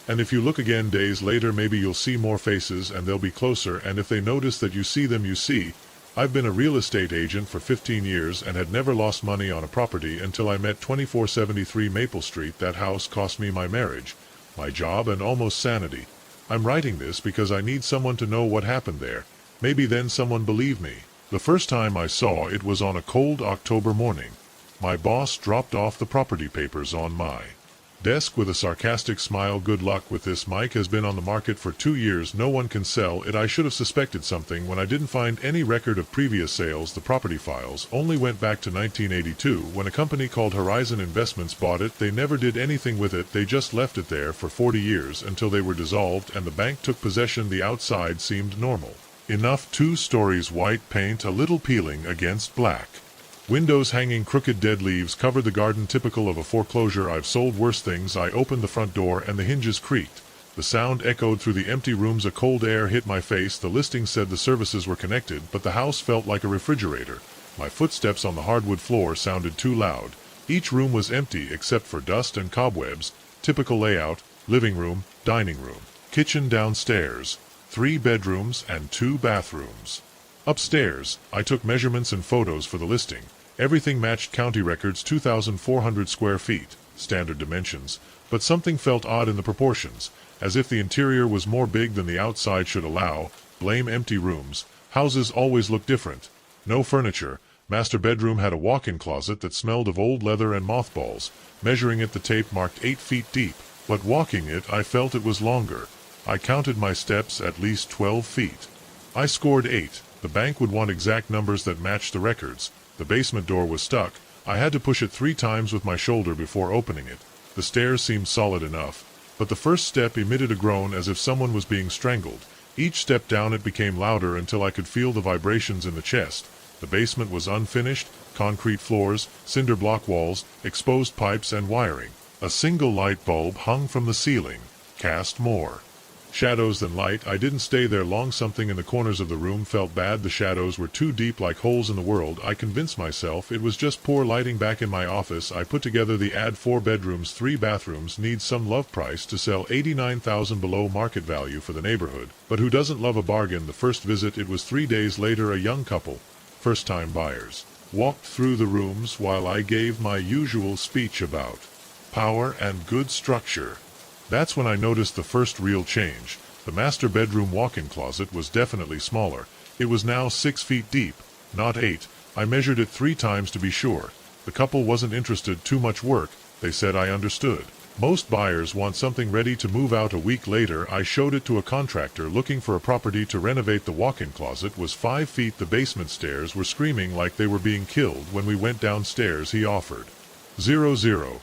And if you look again days later, maybe you'll see more faces, and they'll be closer, and if they notice that you see them, you see. I've been a real estate agent for 15 years and had never lost money on a property until I met 2473 Maple Street. That house cost me my marriage, my job, and almost sanity. I'm writing this because I need someone to know what happened there. Maybe then someone believe me. The first time I saw it was on a cold October morning. My boss dropped off the property papers on my desk with a sarcastic smile. Good luck with this. Mike has been on the market for 2 years. No one can sell it. I should have suspected something when I didn't find any record of previous sales. The property files only went back to 1982 when a company called Horizon Investments bought it. They never did anything with it. They just left it there for 40 years until they were dissolved and the bank took possession. The outside seemed normal enough. 2 stories, white paint, a little peeling against black. Windows hanging crooked, dead leaves covered the garden, typical of a foreclosure. I've sold worse things. I opened the front door and the hinges creaked. The sound echoed through the empty rooms. A cold air hit my face. The listing said the services were connected, but the house felt like a refrigerator. My footsteps on the hardwood floor sounded too loud. Each room was empty except for dust and cobwebs. Typical layout: living room, dining room, kitchen downstairs, 3 bedrooms and 2 bathrooms. Upstairs, I took measurements and photos for the listing. Everything matched county records, 2,400 square feet, standard dimensions, but something felt odd in the proportions, as if the interior was more big than the outside should allow. Blame empty rooms. Houses always look different. No furniture. Master bedroom had a walk-in closet that smelled of old leather and mothballs. Measuring it, the tape marked 8 feet deep, but walking it, I felt it was longer. I counted my steps, at least 12 feet. I scored 8. The bank would want exact numbers that matched the records. The basement door was stuck. I had to push it 3 times with my shoulder before opening it. The stairs seemed solid enough, but the first step emitted a groan as if someone was being strangled. Each step down it became louder until I could feel the vibrations in the chest. The basement was unfinished: concrete floors, cinder block walls, exposed pipes and wiring. A single light bulb hung from the ceiling, cast more shadows than light. I didn't stay there long. Something in the corners of the room felt bad. The shadows were too deep, like holes in the world. I convinced myself it was just poor lighting. Back in my office, I put together the ad: 4 bedrooms, 3 bathrooms, needs some love, price to sell $89,000, below market value for the neighborhood. But who doesn't love a bargain? The first visit, it was 3 days later, a young couple, first-time buyers, walked through the rooms while I gave my usual speech about power and good structure. That's when I noticed the first real change. The master bedroom walk-in closet was definitely smaller. It was now 6 feet deep, not 8. I measured it 3 times to be sure. The couple wasn't interested. Too much work, they said. I understood. Most buyers want something ready to move out a week later. I showed it to a contractor looking for a property to renovate. The walk-in closet was 5 feet. The basement stairs were screaming like they were being killed. When we went downstairs, he offered 0,000.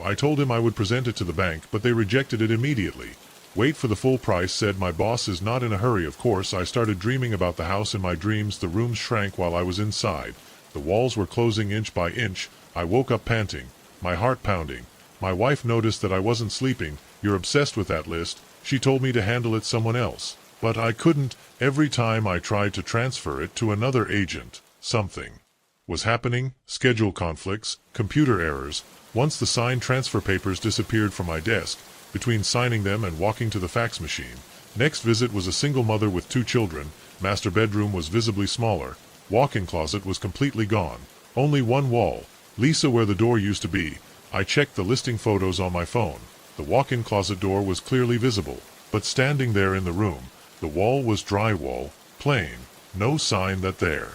I told him I would present it to the bank, but they rejected it immediately. Wait for the full price, said my boss is not in a hurry. Of course, I started dreaming about the house in my dreams. The rooms shrank while I was inside. The walls were closing inch by inch. I woke up panting, my heart pounding. My wife noticed that I wasn't sleeping. You're obsessed with that list. She told me to handle it someone else. But I couldn't. Every time I tried to transfer it to another agent, something was happening: schedule conflicts, computer errors. Once the signed transfer papers disappeared from my desk, between signing them and walking to the fax machine. Next visit was a single mother with 2 children. Master bedroom was visibly smaller. Walk-in closet was completely gone. Only one wall, Lisa, where the door used to be. I checked the listing photos on my phone. The walk-in closet door was clearly visible, but standing there in the room, the wall was drywall, plain, no sign that there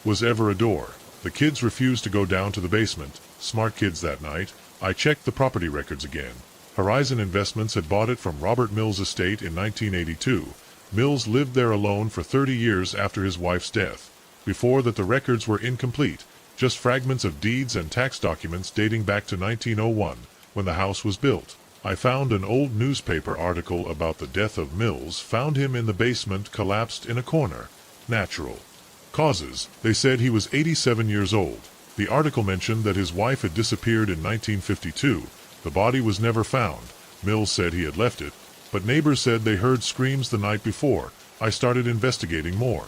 was ever a door. The kids refused to go down to the basement. Smart kids that night. I checked the property records again. Horizon Investments had bought it from Robert Mills' estate in 1982. Mills lived there alone for 30 years after his wife's death. Before that, the records were incomplete, just fragments of deeds and tax documents dating back to 1901, when the house was built. I found an old newspaper article about the death of Mills. Found him in the basement, collapsed in a corner. Natural causes. They said he was 87 years old. The article mentioned that his wife had disappeared in 1952. The body was never found. Mills said he had left it, but neighbors said they heard screams the night before. I started investigating more.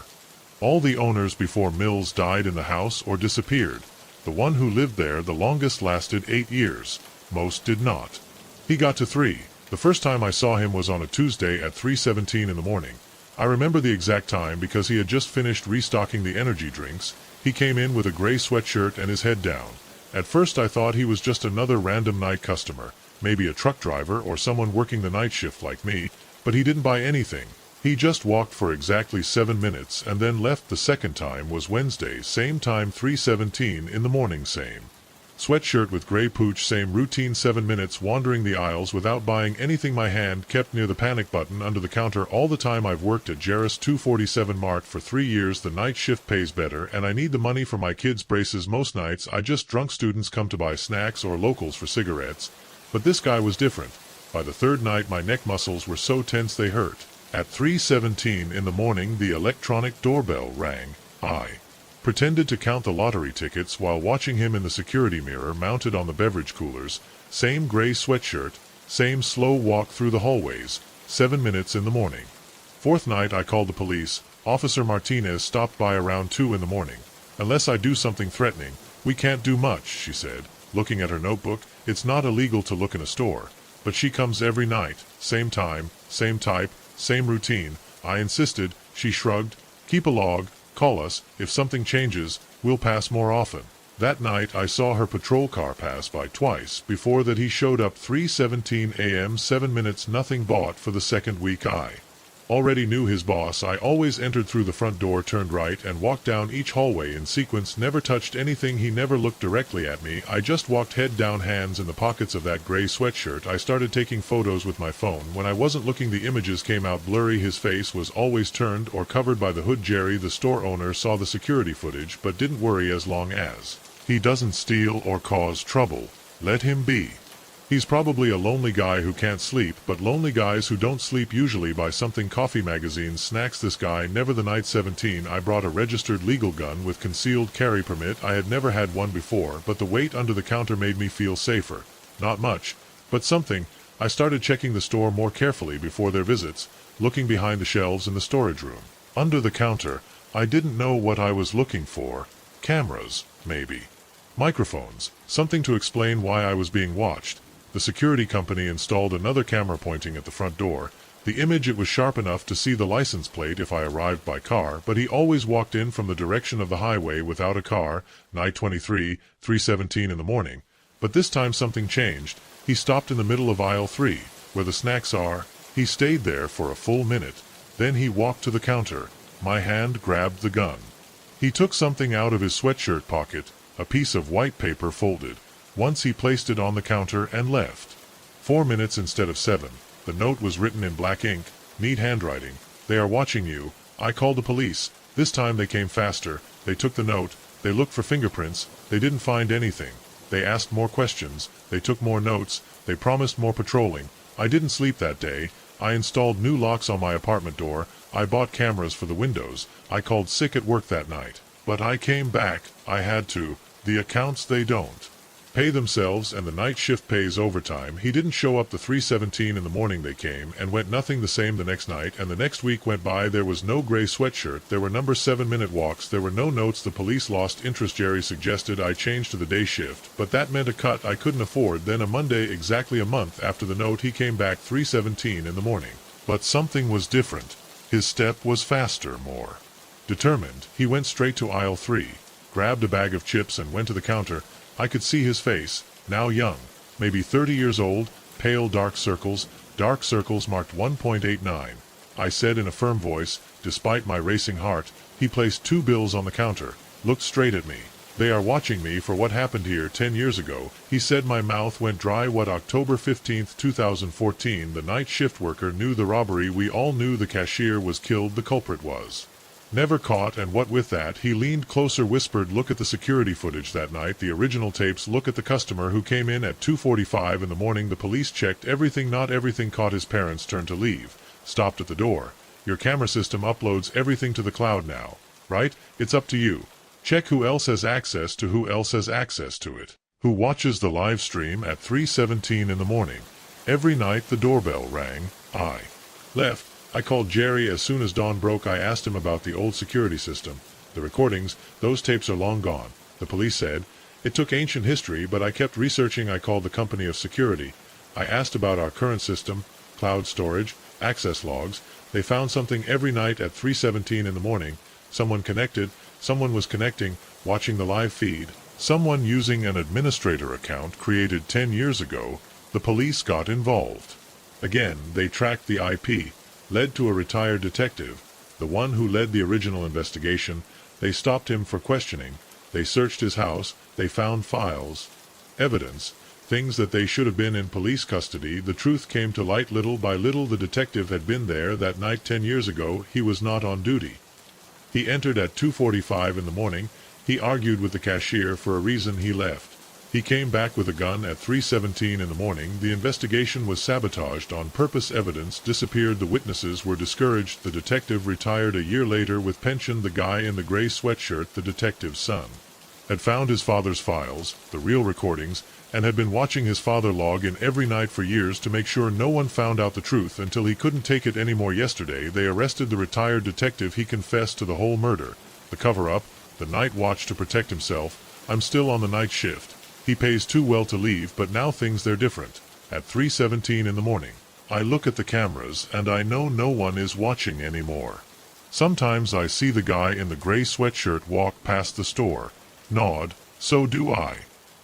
All the owners before Mills died in the house or disappeared. The one who lived there the longest lasted 8 years. Most did not. He got to 3. The first time I saw him was on a Tuesday at 3:17 in the morning. I remember the exact time because he had just finished restocking the energy drinks. He came in with a gray sweatshirt and his head down. At first I thought he was just another random night customer. maybe a truck driver or someone working the night shift like me, but he didn't buy anything. He just walked for exactly 7 minutes and then left. The second time was Wednesday, same time 3:17 in the morning, same sweatshirt with gray pooch, same routine, 7 minutes wandering the aisles without buying anything. My hand kept near the panic button under the counter all the time. I've worked at Jarris 247 Mart for 3 years. The night shift pays better and I need the money for my kids' braces. Most nights I just drunk students come to buy snacks or locals for cigarettes. But this guy was different. By the third night my neck muscles were so tense they hurt. At 3:17 in the morning the electronic doorbell rang. I pretended to count the lottery tickets while watching him in the security mirror mounted on the beverage coolers. Same gray sweatshirt, same slow walk through the hallways. 7 minutes in the morning. Fourth night I called the police. Officer Martinez stopped by around 2 in the morning. Unless I do something threatening, we can't do much, she said, looking at her notebook. It's not illegal to look in a store. But she comes every night, same time, same type, same routine. I insisted. She shrugged. Keep a log. Call us. If something changes, we'll pass more often. That night I saw her patrol car pass by twice. Before that he showed up 3:17 a.m. 7 minutes. Nothing bought for the second week. I already knew his boss. I always entered through the front door, turned right, and walked down each hallway in sequence. Never touched anything. He never looked directly at me. I just walked head down, hands in the pockets of that gray sweatshirt. I started taking photos with my phone. When I wasn't looking, the images came out blurry. His face was always turned or covered by the hood. Jerry, the store owner, saw the security footage but didn't worry. As long as he doesn't steal or cause trouble, let him be. He's probably a lonely guy who can't sleep, but lonely guys who don't sleep usually buy something: coffee, magazines, snacks. This guy never. The night 17 I brought a registered legal gun with concealed carry permit. I had never had one before, but the weight under the counter made me feel safer. Not much, but something. I started checking the store more carefully before their visits, looking behind the shelves in the storage room. Under the counter, I didn't know what I was looking for. Cameras, maybe. Microphones, something to explain why I was being watched. The security company installed another camera pointing at the front door. The image, it was sharp enough to see the license plate if I arrived by car, but he always walked in from the direction of the highway without a car. Night 23, 3:17 in the morning. But this time something changed. He stopped in the middle of aisle 3, where the snacks are. He stayed there for a full minute. Then he walked to the counter. My hand grabbed the gun. He took something out of his sweatshirt pocket, a piece of white paper folded. Once he placed it on the counter and left. 4 minutes instead of 7. The note was written in black ink, neat handwriting. They are watching you. I called the police. This time they came faster. They took the note. They looked for fingerprints. They didn't find anything. They asked more questions. They took more notes. They promised more patrolling. I didn't sleep that day. I installed new locks on my apartment door. I bought cameras for the windows. I called sick at work that night. But I came back. I had to. The accounts, they don't pay themselves, and the night shift pays overtime. He didn't show up. The 3:17 in the morning they came and went. Nothing the same the next night, and the next week went by. There was no gray sweatshirt. There were number 7-minute walks. There were no notes. The police lost interest. Jerry suggested I change to the day shift, but that meant a cut I couldn't afford. Then a Monday, exactly a month after the note, he came back 3:17 in the morning. But something was different. His step was faster, more determined. He went straight to aisle 3, grabbed a bag of chips and went to the counter. I could see his face, now young, maybe 30 years old, pale, dark circles marked 1.89. I said in a firm voice, despite my racing heart. He placed 2 bills on the counter, looked straight at me. They are watching me for what happened here 10 years ago, he said. My mouth went dry. What? October 15, 2014. The night shift worker knew the robbery. We all knew the cashier was killed. The culprit was never caught, and what with that? He leaned closer, whispered, look at the security footage that night, the original tapes. Look at the customer who came in at 2:45 in the morning. The police checked everything. Not everything caught. His parents turned to leave, stopped at the door. Your camera system uploads everything to the cloud now, right? It's up to you. Check who else has access to it. Who watches the live stream at 3:17 in the morning. Every night the doorbell rang. I left. I called Jerry as soon as dawn broke. I asked him about the old security system. The recordings, those tapes are long gone, the police said. It took ancient history, but I kept researching. I called the company of security. I asked about our current system, cloud storage, access logs. They found something every night at 3:17 in the morning. Someone was connecting, watching the live feed. Someone using an administrator account created 10 years ago. The police got involved. Again, they tracked the IP, led to a retired detective, the one who led the original investigation. They stopped him for questioning. They searched his house. They found files, evidence, things that they should have been in police custody. The truth came to light little by little. The detective had been there that night 10 years ago. He was not on duty. He entered at 2:45 in the morning. He argued with the cashier for a reason. He left. He came back with a gun at 3:17 in the morning. The investigation was sabotaged on purpose. Evidence disappeared. The witnesses were discouraged. The detective retired a year later with pension. The guy in the gray sweatshirt, the detective's son, had found his father's files, the real recordings, and had been watching his father log in every night for years to make sure no one found out the truth until he couldn't take it anymore. Yesterday, they arrested the retired detective. He confessed to the whole murder, the cover-up, the night watch to protect himself. I'm still on the night shift. He pays too well to leave, but now things they're different. At 3:17 in the morning, I look at the cameras and I know no one is watching anymore. Sometimes I see the guy in the gray sweatshirt walk past the store, nod, so do I.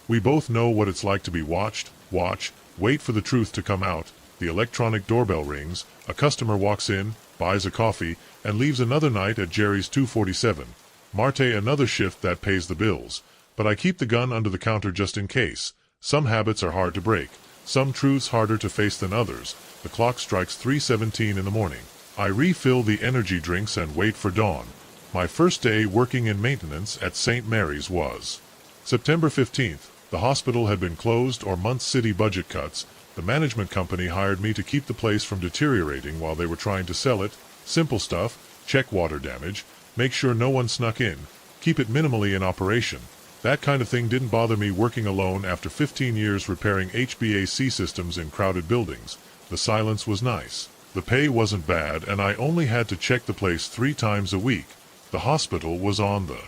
We both know what it's like to be watched, watch, wait for the truth to come out. The electronic doorbell rings, a customer walks in, buys a coffee, and leaves. Another night at Jerry's 2:47. Marte, another shift that pays the bills. But I keep the gun under the counter just in case. Some habits are hard to break, some truths harder to face than others. The clock strikes 3:17 in the morning. I refill the energy drinks and wait for dawn. My first day working in maintenance at St. Mary's was September 15th. The hospital had been closed or months. City budget cuts. The management company hired me to keep the place from deteriorating while they were trying to sell it. Simple stuff: check water damage, make sure no one snuck in, keep it minimally in operation. That kind of thing didn't bother me. Working alone after 15 years repairing HVAC systems in crowded buildings. The silence was nice. The pay wasn't bad, and I only had to check the place 3 times a week. The hospital was on the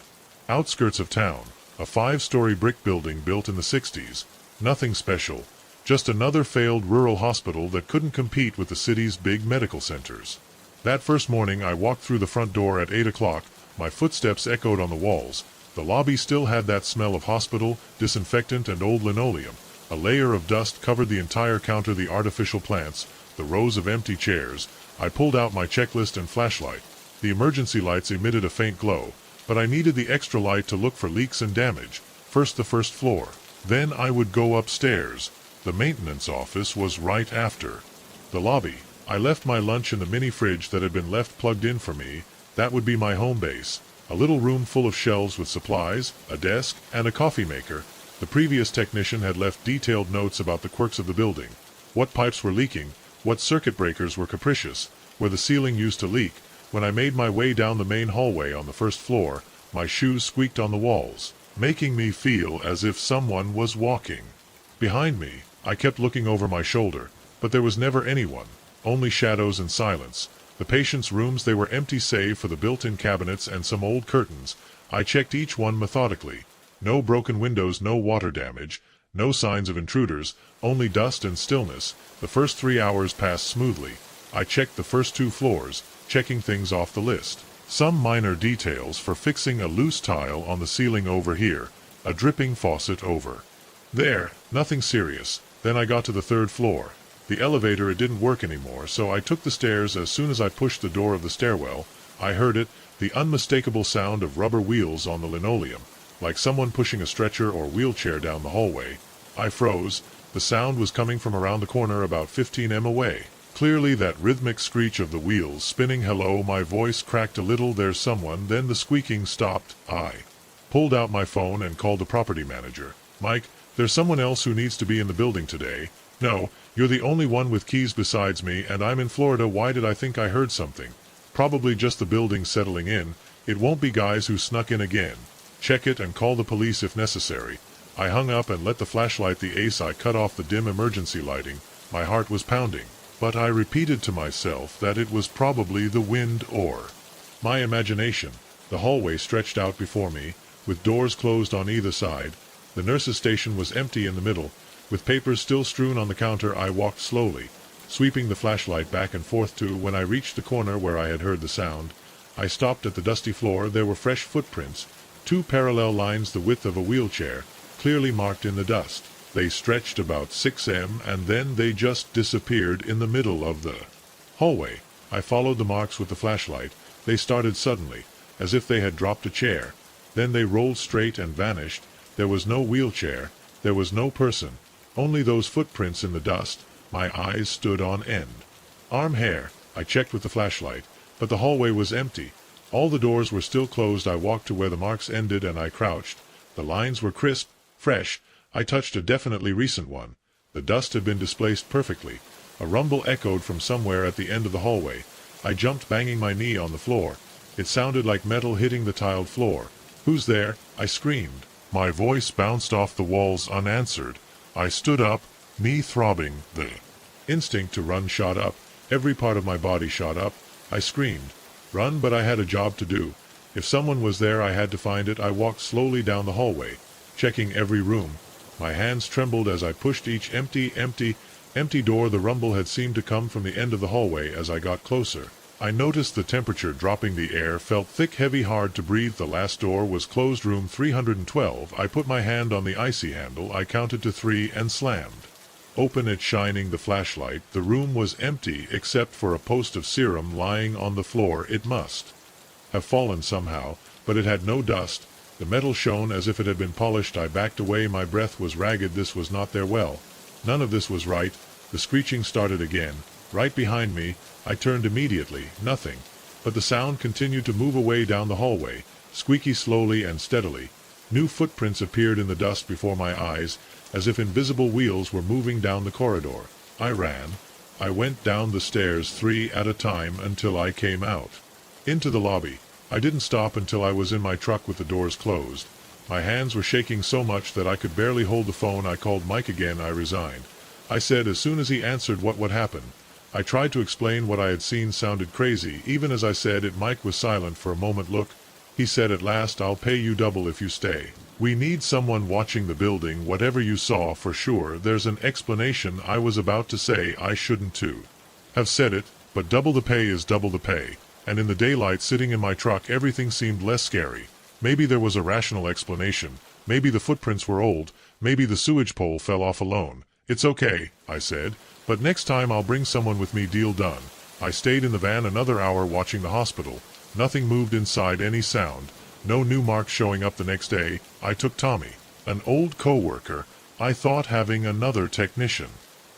outskirts of town, a 5-story brick building built in the 60s. Nothing special, just another failed rural hospital that couldn't compete with the city's big medical centers. That first morning I walked through the front door at 8 o'clock. My footsteps echoed on the walls. The lobby still had that smell of hospital, disinfectant, and old linoleum. A layer of dust covered the entire counter. The artificial plants, the rows of empty chairs. I pulled out my checklist and flashlight. The emergency lights emitted a faint glow, but I needed the extra light to look for leaks and damage. First the first floor. Then I would go upstairs. The maintenance office was right after. The lobby. I left my lunch in the mini fridge that had been left plugged in for me. That would be my home base. A little room full of shelves with supplies, a desk, and a coffee maker. The previous technician had left detailed notes about the quirks of the building. What pipes were leaking, what circuit breakers were capricious, where the ceiling used to leak. When I made my way down the main hallway on the first floor, my shoes squeaked on the walls, making me feel as if someone was walking behind me. I kept looking over my shoulder, but there was never anyone, only shadows and silence. The patients' rooms, they were empty save for the built-in cabinets and some old curtains. I checked each one methodically. No broken windows, no water damage, no signs of intruders, only dust and stillness. The first 3 hours passed smoothly. I checked the first 2 floors, checking things off the list. Some minor details for fixing a loose tile on the ceiling over here, a dripping faucet over there, nothing serious. Then I got to the 3rd floor. The elevator, it didn't work anymore, so I took the stairs. As soon as I pushed the door of the stairwell, I heard it, the unmistakable sound of rubber wheels on the linoleum, like someone pushing a stretcher or wheelchair down the hallway. I froze. The sound was coming from around the corner about 15 m away. Clearly that rhythmic screech of the wheels spinning. Hello, my voice cracked a little. There's someone. Then the squeaking stopped. I pulled out my phone and called the property manager. Mike, there's someone else who needs to be in the building today. No, you're the only one with keys besides me, and I'm in Florida. Why did I think I heard something? Probably just the building settling in. It won't be guys who snuck in again. Check it and call the police if necessary. I hung up and let the flashlight the ace. I cut off the dim emergency lighting. My heart was pounding, but I repeated to myself that it was probably the wind or my imagination. The hallway stretched out before me, with doors closed on either side. The nurse's station was empty in the middle, with papers still strewn on the counter. I walked slowly, sweeping the flashlight back and forth to. When I reached the corner where I had heard the sound, I stopped at the dusty floor. There were fresh footprints, 2 parallel lines the width of a wheelchair, clearly marked in the dust. They stretched about 6 m and then they just disappeared in the middle of the hallway. I followed the marks with the flashlight. They started suddenly, as if they had dropped a chair. Then they rolled straight and vanished. There was no wheelchair. There was no person. Only those footprints in the dust. My eyes stood on end. Arm hair. I checked with the flashlight, but the hallway was empty. All the doors were still closed. I walked to where the marks ended and I crouched. The lines were crisp, fresh. I touched a definitely recent one. The dust had been displaced perfectly. A rumble echoed from somewhere at the end of the hallway. I jumped, banging my knee on the floor. It sounded like metal hitting the tiled floor. "Who's there?" I screamed. My voice bounced off the walls unanswered. I stood up, me throbbing. The instinct to run shot up. Every part of my body shot up. I screamed. Run, but I had a job to do. If someone was there, I had to find it. I walked slowly down the hallway, checking every room. My hands trembled as I pushed each empty door. The rumble had seemed to come from the end of the hallway. As I got closer, I noticed the temperature dropping. The air felt thick, heavy, hard to breathe. The last door was closed. Room 312. I put my hand on the icy handle. I counted to 3 and slammed open it, shining the flashlight. The room was empty except for a post of serum lying on the floor. It must have fallen somehow, but it had no dust. The metal shone as if it had been polished. I backed away. My breath was ragged. This was not their well. None of this was right. The screeching started again, right behind me. I turned immediately. Nothing. But the sound continued to move away down the hallway, squeaky, slowly and steadily. New footprints appeared in the dust before my eyes, as if invisible wheels were moving down the corridor. I ran. I went down the stairs 3 at a time until I came out into the lobby. I didn't stop until I was in my truck with the doors closed. My hands were shaking so much that I could barely hold the phone. I called Mike again. I resigned. I said as soon as he answered what would happen. I tried to explain what I had seen. Sounded crazy. Even as I said it, Mike was silent for a moment. "Look," he said at last, "I'll pay you double if you stay. We need someone watching the building. Whatever you saw, for sure there's an explanation." I was about to say I shouldn't to have said it, but double the pay is double the pay. And in the daylight, sitting in my truck, everything seemed less scary. Maybe there was a rational explanation. Maybe the footprints were old. Maybe the sewage pole fell off alone. "It's okay," I said, "but next time I'll bring someone with me." Deal done. I stayed in the van another hour watching the hospital. Nothing moved inside. Any sound. No new marks showing up the next day. I took Tommy, an old co-worker. I thought having another technician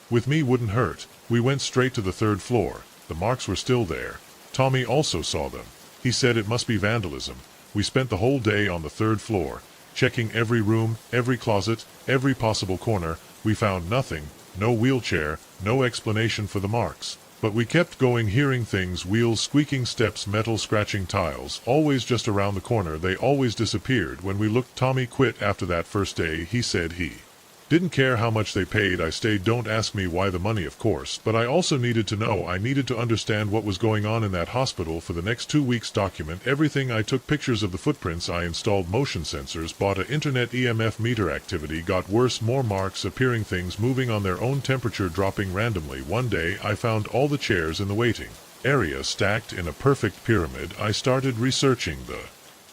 with me wouldn't hurt. We went straight to the 3rd floor. The marks were still there. Tommy also saw them. He said it must be vandalism. We spent the whole day on the 3rd floor, checking every room, every closet, every possible corner. We found nothing. No wheelchair. No explanation for the marks. But we kept going, hearing things: wheels squeaking, steps, metal scratching, tiles, always just around the corner. They always disappeared. When we looked, Tommy quit after that first day. He said he didn't care how much they paid. I stayed. Don't ask me why. The money, of course, but I also needed to know. I needed to understand what was going on in that hospital for the next 2 weeks. Document everything. I took pictures of the footprints. I installed motion sensors, bought a internet EMF meter. Activity got worse. More marks appearing, things moving on their own, temperature dropping randomly. One day I found all the chairs in the waiting area stacked in a perfect pyramid. I started researching the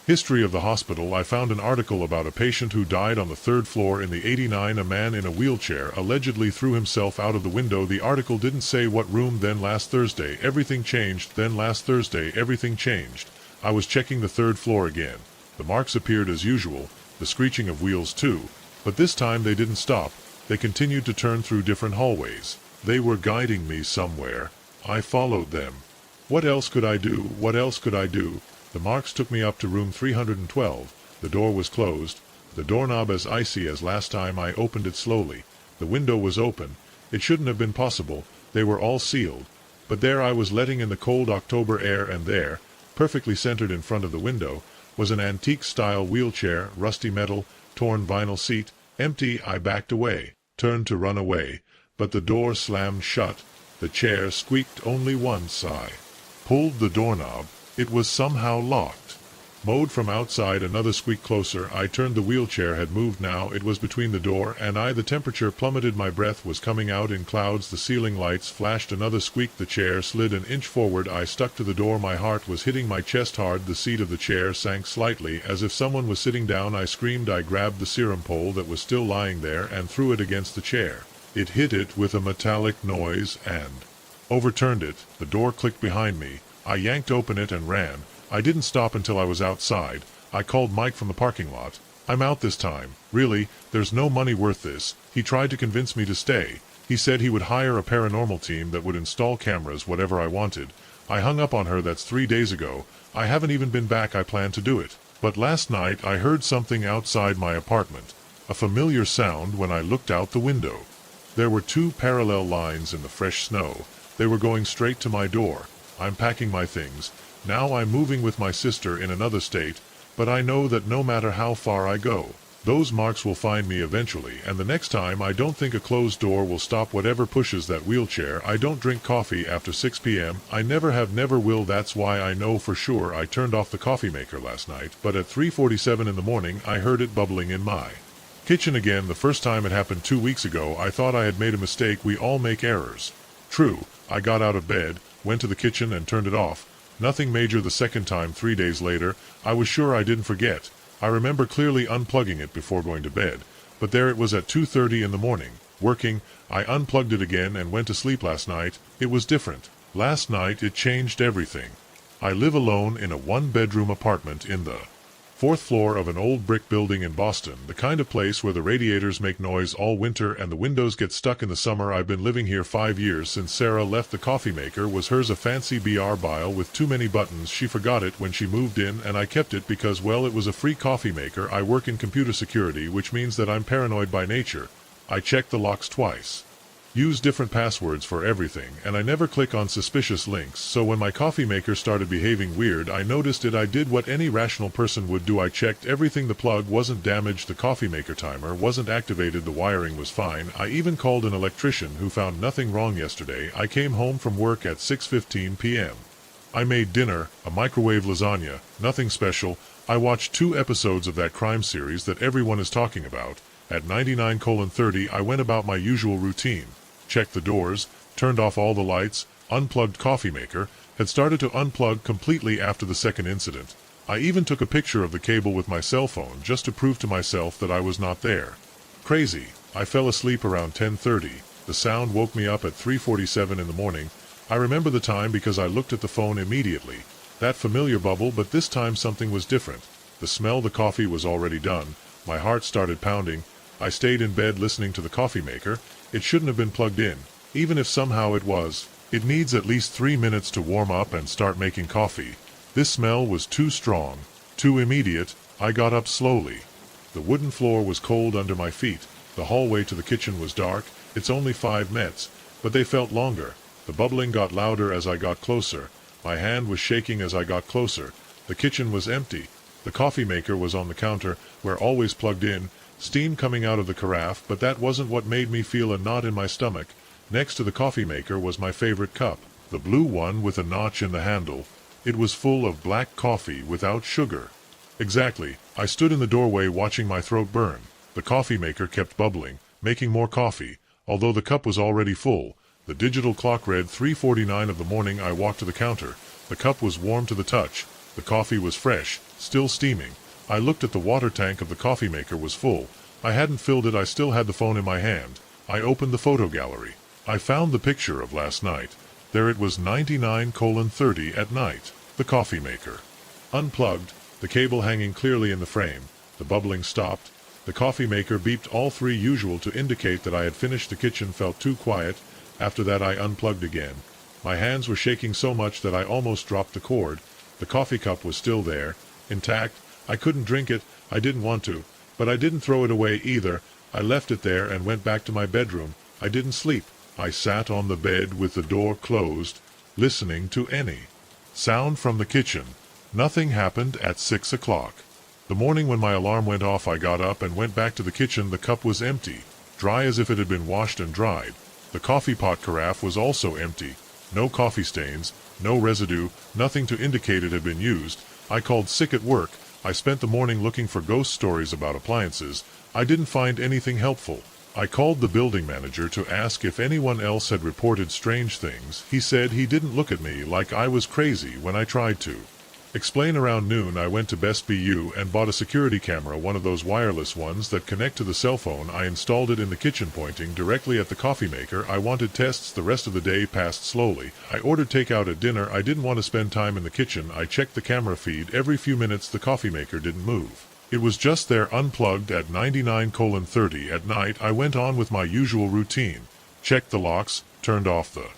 history of the hospital. I found an article about a patient who died on the 3rd floor in the '89. A man in a wheelchair allegedly threw himself out of the window. The article didn't say what room. Then last Thursday everything changed. Then last Thursday everything changed. I was checking the 3rd floor again. The marks appeared as usual, the screeching of wheels too, but this time they didn't stop. They continued to turn through different hallways. They were guiding me somewhere. I followed them. What else could I do? What else could I do? The marks took me up to room 312. The door was closed. The doorknob as icy as last time. I opened it slowly. The window was open. It shouldn't have been possible. They were all sealed. But there I was, letting in the cold October air, and there, perfectly centered in front of the window, was an antique-style wheelchair, rusty metal, torn vinyl seat, empty. I backed away, turned to run away, but the door slammed shut. The chair squeaked only once. I pulled the doorknob. It was somehow locked. Mowed from outside, another squeak closer. I turned. The wheelchair had moved now. It was between the door and I. The temperature plummeted. My breath was coming out in clouds. The ceiling lights flashed. Another squeak. The chair slid an inch forward. I stuck to the door. My heart was hitting my chest hard. The seat of the chair sank slightly, as if someone was sitting down. I screamed. I grabbed the serum pole that was still lying there and threw it against the chair. It hit it with a metallic noise and overturned it. The door clicked behind me. I yanked open it and ran. I didn't stop until I was outside. I called Mike from the parking lot. "I'm out this time. Really, there's no money worth this." He tried to convince me to stay. He said he would hire a paranormal team that would install cameras, whatever I wanted. I hung up on her. That's 3 days ago. I haven't even been back. I plan to do it. But last night I heard something outside my apartment. A familiar sound when I looked out the window. There were 2 parallel lines in the fresh snow. They were going straight to my door. I'm packing my things. Now I'm moving with my sister in another state, but I know that no matter how far I go, those marks will find me eventually, and the next time I don't think a closed door will stop whatever pushes that wheelchair. I don't drink coffee after 6 p.m. I never have, never will. That's why I know for sure I turned off the coffee maker last night, but at 3:47 in the morning I heard it bubbling in my kitchen again. The first time it happened 2 weeks ago. I thought I had made a mistake. We all make errors. True, I got out of bed, went to the kitchen and turned it off. Nothing major. The second time, 3 days later, I was sure I didn't forget. I remember clearly unplugging it before going to bed, but there it was at 2:30 in the morning, working. I unplugged it again and went to sleep. Last night, it was different. Last night it changed everything. I live alone in a 1-bedroom apartment in the 4th floor of an old brick building in Boston, the kind of place where the radiators make noise all winter and the windows get stuck in the summer. I've been living here 5 years since Sarah left. The coffee maker was hers, a fancy BR Bile with too many buttons. She forgot it when she moved in, and I kept it because, well, it was a free coffee maker. I work in computer security, which means that I'm paranoid by nature. I check the locks twice, use different passwords for everything, and I never click on suspicious links. So when my coffee maker started behaving weird, I noticed it. I did what any rational person would do. I checked everything. The plug wasn't damaged, the coffee maker timer wasn't activated, the wiring was fine. I even called an electrician who found nothing wrong yesterday. I came home from work at 6:15 p.m. I made dinner, a microwave lasagna, nothing special. I watched 2 episodes of that crime series that everyone is talking about. At 99:30 I went about my usual routine. Checked the doors, turned off all the lights, unplugged coffee maker, had started to unplug completely after the second incident. I even took a picture of the cable with my cell phone just to prove to myself that I was not there. Crazy. I fell asleep around 10:30. The sound woke me up at 3:47 in the morning. I remember the time because I looked at the phone immediately. That familiar bubble, but this time something was different. The smell. The coffee was already done. My heart started pounding. I stayed in bed listening to the coffee maker. It shouldn't have been plugged in, even if somehow it was. It needs at least 3 minutes to warm up and start making coffee. This smell was too strong, too immediate. I got up slowly. The wooden floor was cold under my feet. The hallway to the kitchen was dark. It's only 5 minutes, but they felt longer. The bubbling got louder as I got closer. My hand was shaking as I got closer. The kitchen was empty. The coffee maker was on the counter, where always plugged in, steam coming out of the carafe, but that wasn't what made me feel a knot in my stomach. Next to the coffee maker was my favorite cup, the blue one with a notch in the handle. It was full of black coffee without sugar. Exactly. I stood in the doorway watching my throat burn. The coffee maker kept bubbling, making more coffee, although the cup was already full. The digital clock read 3:49 of the morning. I walked to the counter. The cup was warm to the touch. The coffee was fresh, still steaming. I looked at the water tank of the coffee maker was full. I hadn't filled it. I still had the phone in my hand. I opened the photo gallery. I found the picture of last night. There it was, 99:30 at night. The coffee maker. Unplugged, the cable hanging clearly in the frame. The bubbling stopped. The coffee maker beeped all 3 usual to indicate that I had finished. The kitchen felt too quiet. After that I unplugged again. My hands were shaking so much that I almost dropped the cord. The coffee cup was still there, intact. I couldn't drink it. I didn't want to. But I didn't throw it away either. I left it there and went back to my bedroom. I didn't sleep. I sat on the bed with the door closed, listening to any sound from the kitchen. Nothing happened at 6 o'clock. The morning when my alarm went off, I got up and went back to the kitchen. The cup was empty, dry as if it had been washed and dried. The coffee pot carafe was also empty. No coffee stains, no residue, nothing to indicate it had been used. I called sick at work. I spent the morning looking for ghost stories about appliances. I didn't find anything helpful. I called the building manager to ask if anyone else had reported strange things. He said he didn't look at me like I was crazy when I tried to explain. Around noon I went to Best BU and bought a security camera, one of those wireless ones that connect to the cell phone. I installed it in the kitchen pointing directly at the coffee maker. I wanted tests. The rest of the day passed slowly. I ordered takeout at dinner. I didn't want to spend time in the kitchen. I checked the camera feed every few minutes. The coffee maker didn't move. It was just there, unplugged at 99:30 at night. I went on with my usual routine. Checked the locks, turned off the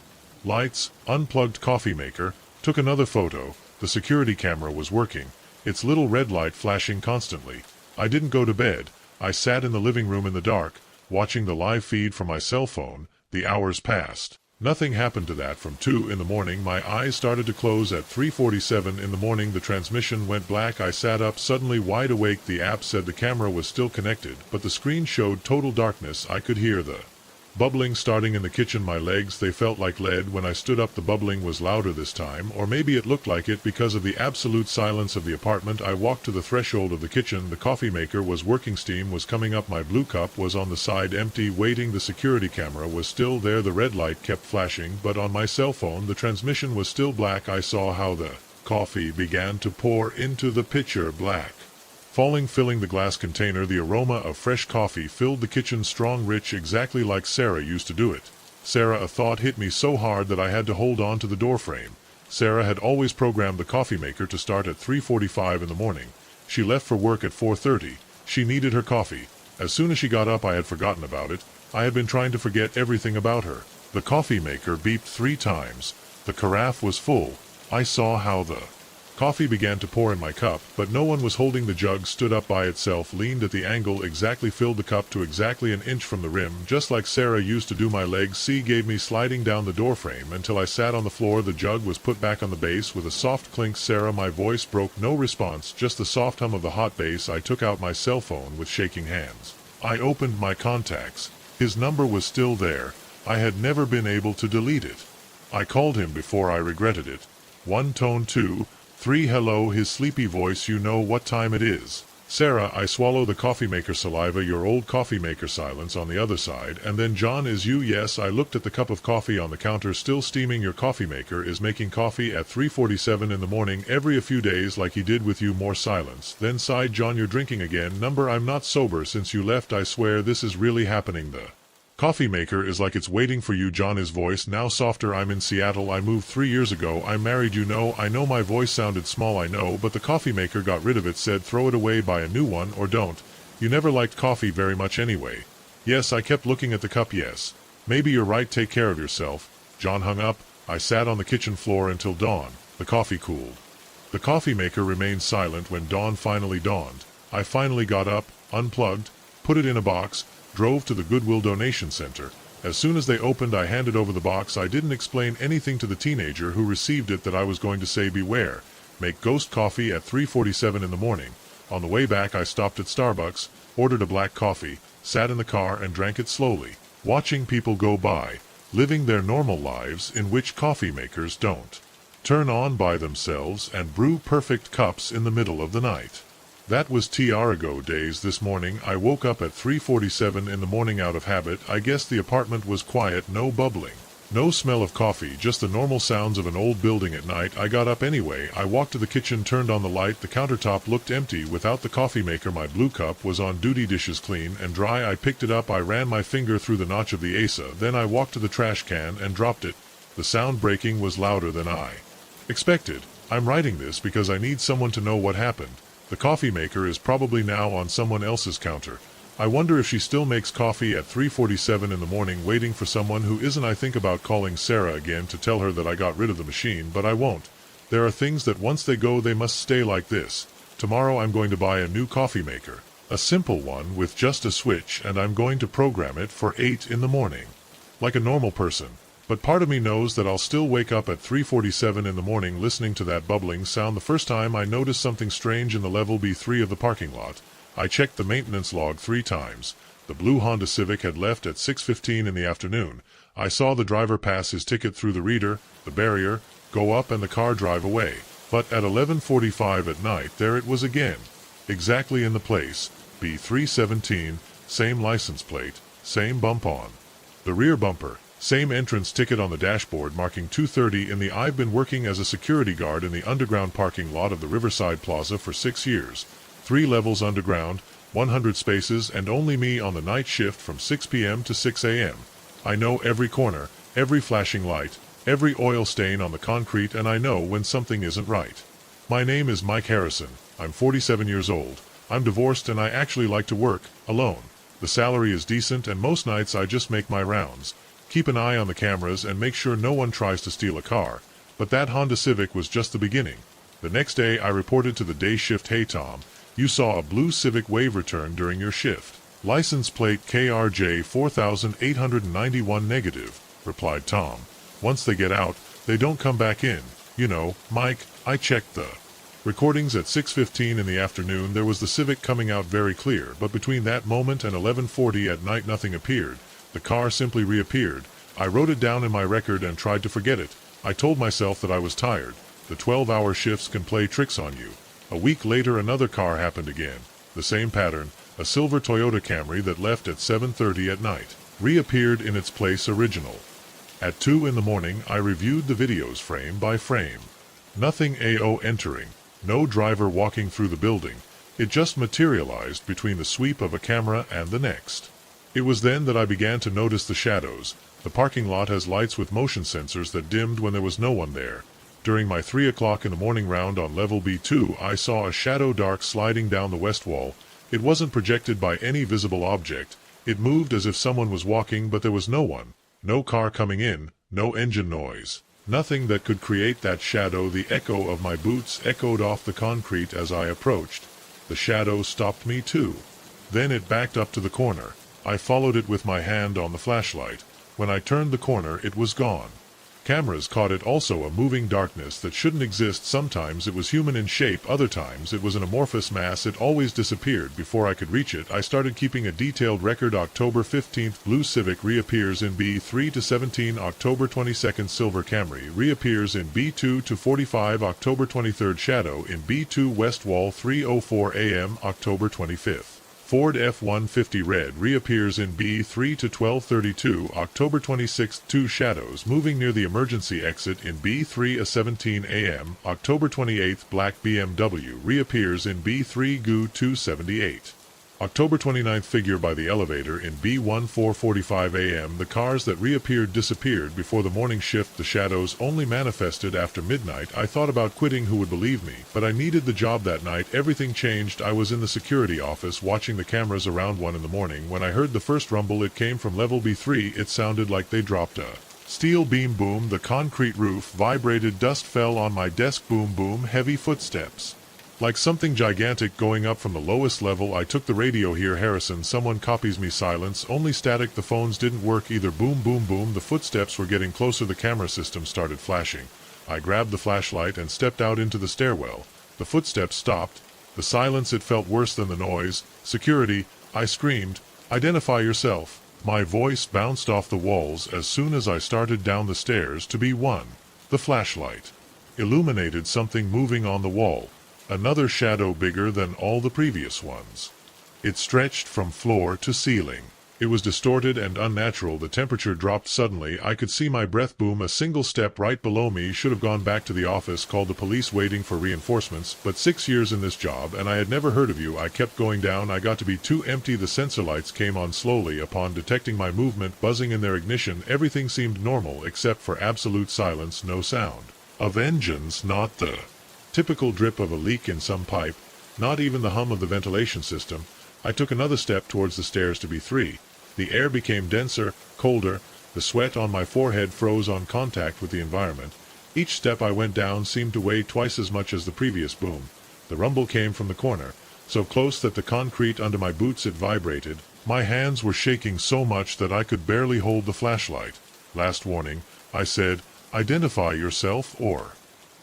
lights, unplugged coffee maker, took another photo. The security camera was working, its little red light flashing constantly. I didn't go to bed. I sat in the living room in the dark, watching the live feed from my cell phone. The hours passed. Nothing happened to that. From 2 in the morning, my eyes started to close. At 3:47 in the morning, the transmission went black. I sat up, suddenly wide awake. The app said the camera was still connected, but the screen showed total darkness. I could hear the bubbling starting in the kitchen. My legs, they felt like lead. When I stood up, the bubbling was louder this time, or maybe it looked like it because of the absolute silence of the apartment. I walked to the threshold of the kitchen. The coffee maker was working. Steam was coming up. My blue cup was on the side, empty, waiting. The security camera was still there. The red light kept flashing, but on my cell phone the transmission was still black. I saw how the coffee began to pour into the pitcher, black falling, filling the glass container. The aroma of fresh coffee filled the kitchen, strong, rich, exactly like Sarah used to do it. Sarah, a thought hit me so hard that I had to hold on to the doorframe. Sarah had always programmed the coffee maker to start at 3:45 in the morning. She left for work at 4:30. She needed her coffee. As soon as she got up, I had forgotten about it. I had been trying to forget everything about her. The coffee maker beeped 3 times. The carafe was full. I saw how the coffee began to pour in my cup, but no one was holding the jug. Stood up by itself, leaned at the angle exactly, filled the cup to exactly an inch from the rim, just like Sarah used to do. My legs gave me sliding down the doorframe until I sat on the floor. The jug was put back on the base with a soft clink. Sarah, my voice broke. No response, just the soft hum of the hot base. I took out my cell phone with shaking hands. I opened my contacts. His number was still there. I had never been able to delete it. I called him before I regretted it. 1 tone, 2, 3 hello. His sleepy voice. You know what time it is. Sarah, I swallow the coffee maker. Saliva. Your old coffee maker. Silence on the other side. And then, John, is you? Yes. I looked at the cup of coffee on the counter, still steaming. Your coffee maker is making coffee at 3:47 in the morning every a few days, like he did with you. More silence. Then sighed. John, you're drinking again. Number, I'm not sober since you left. I swear this is really happening. The coffee maker is like it's waiting for you. John, his voice now softer. I'm in Seattle. I moved 3 years ago. I'm married. You know, I know my voice sounded small, I know, but the coffee maker got rid of it. Said throw it away, buy a new one, or don't. You never liked coffee very much anyway. Yes, I kept looking at the cup. Yes. Maybe you're right. Take care of yourself. John hung up. I sat on the kitchen floor until dawn. The coffee cooled. The coffee maker remained silent. When dawn finally dawned, I finally got up, unplugged, put it in a box, drove to the Goodwill donation center. As soon as they opened, I handed over the box. I didn't explain anything to the teenager who received it that I was going to say beware. Make ghost coffee at 3:47 in the morning. On the way back, I stopped at Starbucks, ordered a black coffee, sat in the car and drank it slowly, watching people go by, living their normal lives in which coffee makers don't turn on by themselves and brew perfect cups in the middle of the night. That was ago days. This morning I woke up at 3:47 in the morning out of habit. I guess the apartment was quiet. No bubbling, no smell of coffee, just the normal sounds of an old building at night. I got up anyway. I walked to the kitchen, turned on the light. The countertop looked empty without the coffee maker. My blue cup was on duty, dishes clean and dry. I picked it up. I ran my finger through the notch of the Asa. Then I walked to the trash can and dropped it. The sound breaking was louder than I expected. I'm writing this because I need someone to know what happened. The coffee maker is probably now on someone else's counter. I wonder if she still makes coffee at 3:47 in the morning, waiting for someone who isn't. I think about calling Sarah again to tell her that I got rid of the machine, but I won't. There are things that once they go, they must stay like this. Tomorrow I'm going to buy a new coffee maker. A simple one with just a switch, and I'm going to program it for 8 in the morning. Like a normal person. But part of me knows that I'll still wake up at 3:47 in the morning listening to that bubbling sound. The first time I noticed something strange in the level B3 of the parking lot. I checked the maintenance log 3 times. The blue Honda Civic had left at 6:15 in the afternoon. I saw the driver pass his ticket through the reader, the barrier, go up and the car drive away. But at 11:45 at night, there it was again. Exactly in the place, B317, same license plate, same bump on the rear bumper, same entrance ticket on the dashboard marking 2:30 in the. I've been working as a security guard in the underground parking lot of the Riverside Plaza for 6 years. 3 levels underground, 100 spaces, and only me on the night shift from 6 p.m. to 6 a.m. I know every corner, every flashing light, every oil stain on the concrete, and I know when something isn't right. My name is Mike Harrison. I'm 47 years old. I'm divorced and I actually like to work alone. The salary is decent and most nights I just make my rounds. Keep an eye on the cameras and make sure no one tries to steal a car. But that Honda Civic was just the beginning. The next day I reported to the day shift, "Hey Tom, you saw a blue Civic Wave return during your shift. License plate KRJ 4891 negative," replied Tom. "Once they get out, they don't come back in. You know, Mike, I checked the recordings at 6:15 in the afternoon. There was the Civic coming out very clear, but between that moment and 11:40 at night nothing appeared. The car simply reappeared. I wrote it down in my record and tried to forget it. I told myself that I was tired. The 12-hour shifts can play tricks on you. A week later another car happened again. The same pattern, a silver Toyota Camry that left at 7:30 at night, reappeared in its place original. At 2 in the morning I reviewed the videos frame by frame. Nothing AO entering, no driver walking through the building. It just materialized between the sweep of a camera and the next. It was then that I began to notice the shadows. The parking lot has lights with motion sensors that dimmed when there was no one there. During my 3 o'clock in the morning round on level B2, I saw a shadow dark sliding down the west wall. It wasn't projected by any visible object. It moved as if someone was walking, but there was no one. No car coming in, no engine noise. Nothing that could create that shadow. The echo of my boots echoed off the concrete as I approached. The shadow stopped me too. Then it backed up to the corner. I followed it with my hand on the flashlight. When I turned the corner, it was gone. Cameras caught it also, a moving darkness that shouldn't exist. Sometimes it was human in shape, other times it was an amorphous mass. It always disappeared before I could reach it. I started keeping a detailed record. October 15th, blue Civic reappears in B3 to 17. October 22nd, silver Camry reappears in B2 to 45. October 23rd, shadow in B2 west wall 3:04 a.m. October 25th. Ford F-150 red reappears in B3 to 12:32. October 26th, 2 shadows moving near the emergency exit in B3 at 17 a.m. October 28th, black BMW reappears in B3 GU 278. October 29th, figure by the elevator in B1 4:45 a.m. The cars that reappeared disappeared before the morning shift. The shadows only manifested after midnight. I thought about quitting. Who would believe me? But I needed the job that night. Everything changed. I was in the security office watching the cameras around 1 in the morning when I heard the first rumble. It came from level B3. It sounded like they dropped a steel beam. Boom. The concrete roof vibrated. Dust fell on my desk. Boom boom. Heavy footsteps. Like something gigantic going up from the lowest level. I took the radio. "Here Harrison, someone copies me." Silence, only static. The phones didn't work either. Boom boom boom. The footsteps were getting closer. The camera system started flashing. I grabbed the flashlight and stepped out into the stairwell. The footsteps stopped. The silence, it felt worse than the noise. "Security," I screamed. "Identify yourself." My voice bounced off the walls as soon as I started down the stairs to B1. The flashlight illuminated something moving on the wall. Another shadow bigger than all the previous ones. It stretched from floor to ceiling. It was distorted and unnatural. The temperature dropped suddenly. I could see my breath. Boom. A single step right below me. Should have gone back to the office, called the police, waiting for reinforcements. But 6 years in this job and I had never heard of you. I kept going down. I got to be too empty. The sensor lights came on slowly. Upon detecting my movement, buzzing in their ignition, everything seemed normal except for absolute silence. No sound of engines, not the typical drip of a leak in some pipe, not even the hum of the ventilation system. I took another step towards the stairs to B3. The air became denser, colder. The sweat on my forehead froze on contact with the environment. Each step I went down seemed to weigh twice as much as the previous. Boom. The rumble came from the corner, so close that the concrete under my boots, it vibrated. My hands were shaking so much that I could barely hold the flashlight. "Last warning," I said. "Identify yourself or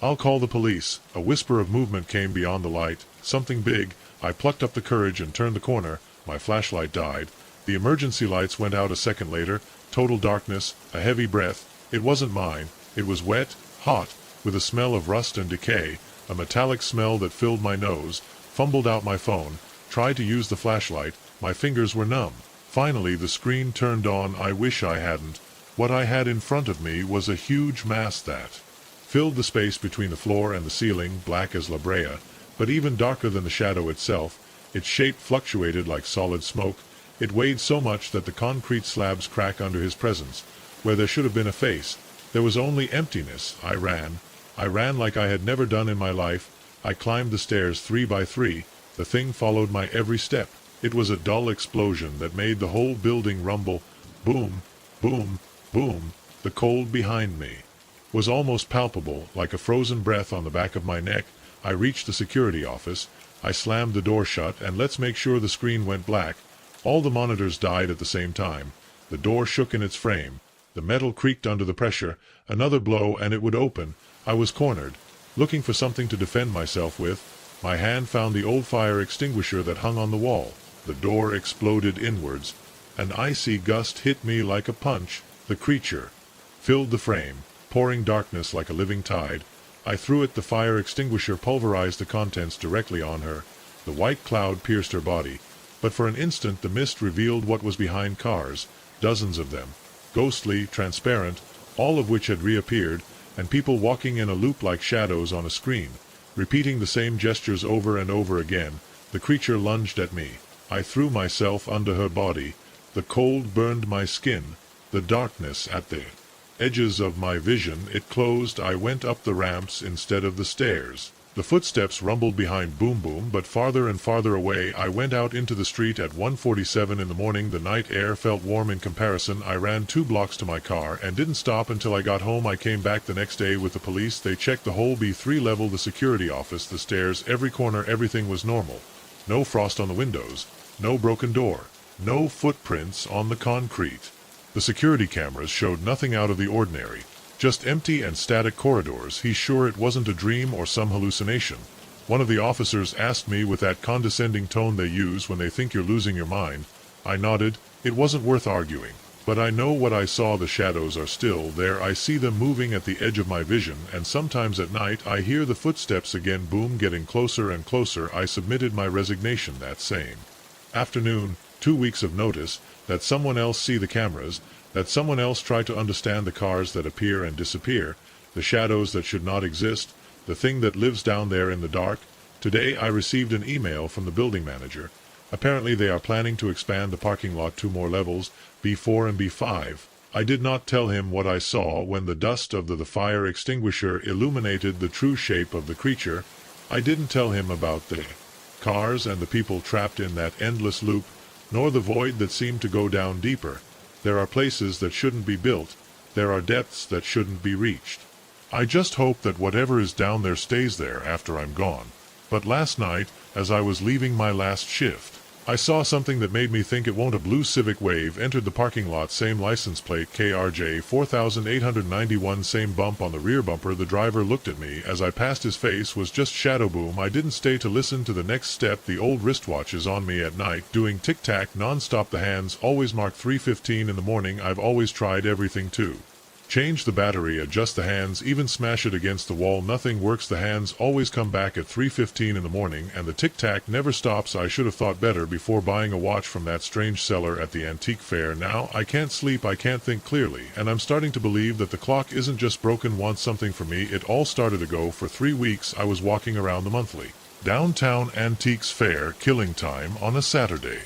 I'll call the police." A whisper of movement came beyond the light. Something big. I plucked up the courage and turned the corner. My flashlight died. The emergency lights went out a second later. Total darkness. A heavy breath. It wasn't mine. It was wet, hot, with a smell of rust and decay. a metallic smell that filled my nose, fumbled out my phone, tried to use the flashlight, my fingers were numb. Finally the screen turned on. I wish I hadn't. What I had in front of me was a huge mass that filled the space between the floor and the ceiling, black as La Brea, but even darker than the shadow itself. Its shape fluctuated like solid smoke. It weighed so much that the concrete slabs cracked under his presence. Where there should have been a face, there was only emptiness. I ran. I ran like I had never done in my life. I climbed the stairs 3 by 3. The thing followed my every step. It was a dull explosion that made the whole building rumble. Boom, boom, boom. The cold behind me was almost palpable, like a frozen breath on the back of my neck. I reached the security office. I slammed the door shut, and let's make sure the screen went black. All the monitors died at the same time. The door shook in its frame. The metal creaked under the pressure. Another blow and it would open. I was cornered, looking for something to defend myself with. My hand found the old fire extinguisher that hung on the wall. The door exploded inwards. An icy gust hit me like a punch. The creature filled the frame, pouring darkness like a living tide. I threw it. The fire extinguisher pulverized the contents directly on her. The white cloud pierced her body. But for an instant the mist revealed what was behind cars, dozens of them, ghostly, transparent, all of which had reappeared, and people walking in a loop like shadows on a screen, repeating the same gestures over and over again. The creature lunged at me. I threw myself under her body. The cold burned my skin. The darkness at the edges of my vision, it closed. I went up the ramps instead of the stairs. The footsteps rumbled behind. Boom boom, but farther and farther away. I went out into the street at 1:47 in the morning. The night air felt warm in comparison. I ran 2 blocks to my car and didn't stop until I got home. I came back the next day with the police. They checked the whole B3 level, the security office, the stairs, every corner. Everything was normal. No frost on the windows. No broken door. No footprints on the concrete. The security cameras showed nothing out of the ordinary. Just empty and static corridors. He's sure it wasn't a dream or some hallucination. One of the officers asked me with that condescending tone they use when they think you're losing your mind. I nodded. It wasn't worth arguing. But I know what I saw. The shadows are still there. I see them moving at the edge of my vision, and sometimes at night I hear the footsteps again. Boom, getting closer and closer. I submitted my resignation that same afternoon. 2 weeks of notice. That someone else see the cameras. That someone else try to understand the cars that appear and disappear, the shadows that should not exist, the thing that lives down there in the dark. Today I received an email from the building manager. Apparently they are planning to expand the parking lot 2 more levels, B4 and B5. I did not tell him what I saw when the dust of the fire extinguisher illuminated the true shape of the creature. I didn't tell him about the cars and the people trapped in that endless loop, nor the void that seemed to go down deeper. There are places that shouldn't be built. There are depths that shouldn't be reached. I just hope that whatever is down there stays there after I'm gone. But last night, as I was leaving my last shift, I saw something that made me think it won't. A blue Civic Wave entered the parking lot, same license plate, KRJ 4891, same bump on the rear bumper. The driver looked at me as I passed. His face was just shadow. Boom. I didn't stay to listen to the next step. The old wristwatch is on me at night, doing tic-tac non-stop. The hands always mark 3:15 in the morning. I've always tried everything to change the battery, adjust the hands, even smash it against the wall. Nothing works. The hands always come back at 3:15 in the morning, and the tic-tac never stops. I should have thought better before buying a watch from that strange seller at the antique fair. Now I can't sleep, I can't think clearly, and I'm starting to believe that the clock isn't just broken, wants something from me. It all started ago. For 3 weeks I was walking around the monthly downtown antiques fair, killing time on a Saturday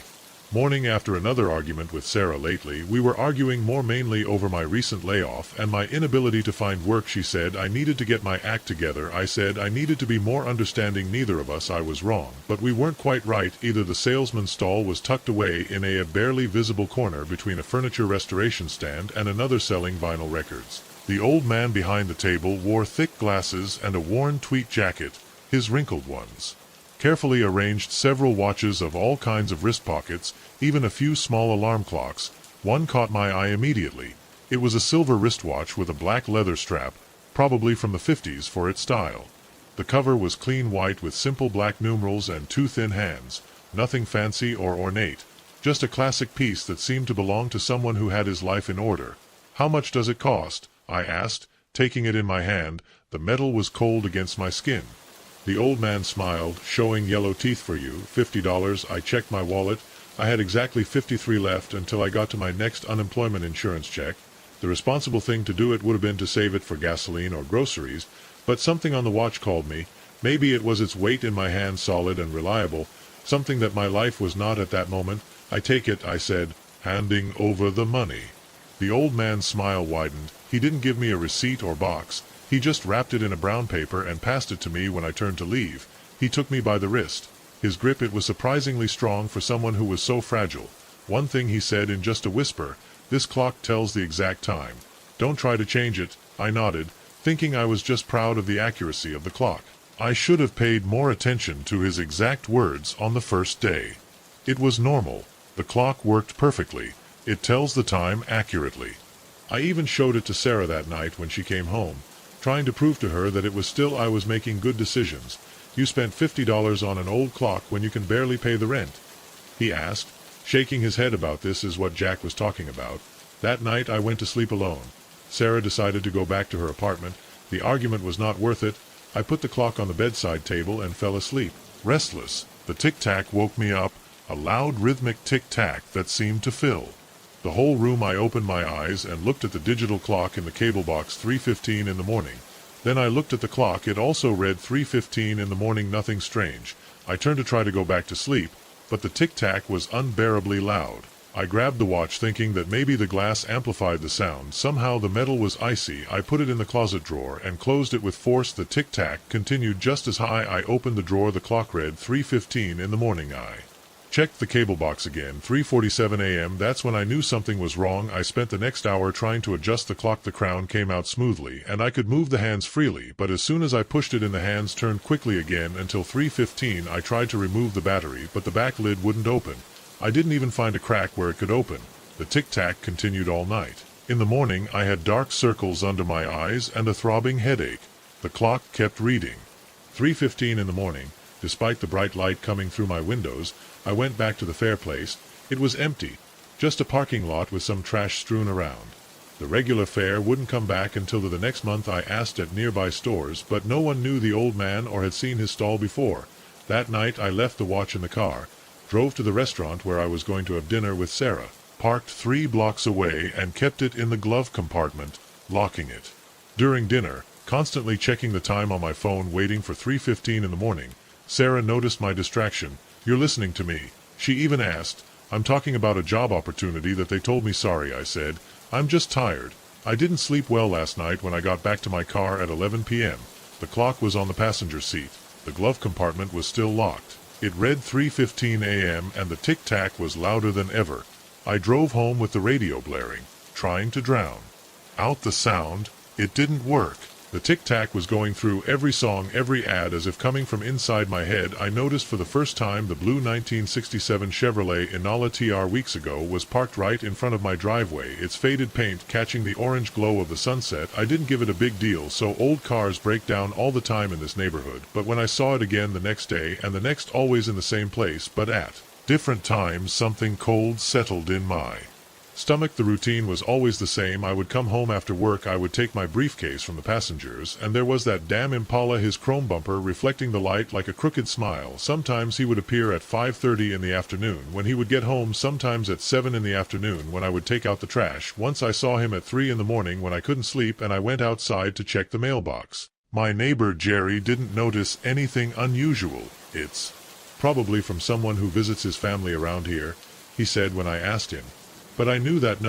morning. After another argument with Sarah lately, we were arguing more mainly over my recent layoff and my inability to find work. She said I needed to get my act together. I said I needed to be more understanding. Neither of us, I was wrong, but we weren't quite right either. The salesman's stall was tucked away in a barely visible corner between a furniture restoration stand and another selling vinyl records. The old man behind the table wore thick glasses and a worn tweed jacket, his wrinkled ones carefully arranged, several watches of all kinds of wrist pockets, even a few small alarm clocks. One caught my eye immediately. It was a silver wristwatch with a black leather strap, probably from the 50s for its style. The cover was clean white with simple black numerals and 2 thin hands, nothing fancy or ornate, just a classic piece that seemed to belong to someone who had his life in order. How much does it cost? I asked, taking it in my hand. The metal was cold against my skin. The old man smiled, showing yellow teeth for you. $50. I checked my wallet. I had exactly 53 left until I got to my next unemployment insurance check. The responsible thing to do it would have been to save it for gasoline or groceries, but something on the watch called me. Maybe it was its weight in my hand, solid and reliable, something that my life was not at that moment. I take it, I said, handing over the money. The old man's smile widened. He didn't give me a receipt or box. He just wrapped it in a brown paper and passed it to me when I turned to leave. He took me by the wrist. His grip, it was surprisingly strong for someone who was so fragile. One thing he said in just a whisper, "This clock tells the exact time. Don't try to change it." I nodded, thinking I was just proud of the accuracy of the clock. I should have paid more attention to his exact words on the first day. It was normal. The clock worked perfectly. It tells the time accurately. I even showed it to Sarah that night when she came home, trying to prove to her that it was still I was making good decisions. "You spent $50 on an old clock when you can barely pay the rent?" he asked, shaking his head. About this is what Jack was talking about. That night I went to sleep alone. Sarah decided to go back to her apartment. The argument was not worth it. I put the clock on the bedside table and fell asleep. Restless, the tic-tac woke me up, a loud rhythmic tic-tac that seemed to fill the whole room. I opened my eyes and looked at the digital clock in the cable box. 3:15 in the morning. Then I looked at the clock. It also read 3:15 in the morning. Nothing strange. I turned to try to go back to sleep, but the tic-tac was unbearably loud. I grabbed the watch thinking that maybe the glass amplified the sound. Somehow the metal was icy. I put it in the closet drawer and closed it with force. The tic-tac continued just as high. I opened the drawer. The clock read 3:15 in the morning. I checked the cable box again. 3:47 a.m. That's when I knew something was wrong. I spent the next hour trying to adjust the clock. The crown came out smoothly, and I could move the hands freely, but as soon as I pushed it in, the hands turned quickly again until 3:15. I tried to remove the battery, but the back lid wouldn't open. I didn't even find a crack where it could open. The tic-tac continued all night. In the morning, I had dark circles under my eyes and a throbbing headache. The clock kept reading 3:15 in the morning. Despite the bright light coming through my windows, I went back to the fair place. It was empty, just a parking lot with some trash strewn around. The regular fare wouldn't come back until the next month. I asked at nearby stores, but no one knew the old man or had seen his stall before. That night I left the watch in the car, drove to the restaurant where I was going to have dinner with Sarah, parked 3 blocks away and kept it in the glove compartment, locking it. During dinner, constantly checking the time on my phone, waiting for 3:15 in the morning, Sarah noticed my distraction. "You're listening to me?" she even asked. "I'm talking about a job opportunity that they told me." "Sorry," I said. "I'm just tired. I didn't sleep well last night." When I got back to my car at 11 p.m., the clock was on the passenger seat. The glove compartment was still locked. It read 3:15 a.m. and the tic-tac was louder than ever. I drove home with the radio blaring, trying to drown out the sound. It didn't work. The tic-tac was going through every song, every ad, as if coming from inside my head. I noticed for the first time the blue 1967 Chevrolet Inola TR weeks ago was parked right in front of my driveway, its faded paint catching the orange glow of the sunset. I didn't give it a big deal, so old cars break down all the time in this neighborhood, but when I saw it again the next day and the next, always in the same place but at different times, something cold settled in my stomach. The routine was always the same. I would come home after work. I would take my briefcase from the passengers, and there was that damn Impala, his chrome bumper reflecting the light like a crooked smile. Sometimes he would appear at 5:30 in the afternoon when he would get home, sometimes at 7 in the afternoon when I would take out the trash. Once I saw him at 3 in the morning when I couldn't sleep, and I went outside to check the mailbox. My neighbor Jerry didn't notice anything unusual. "It's probably from someone who visits his family around here," he said when I asked him. But I knew that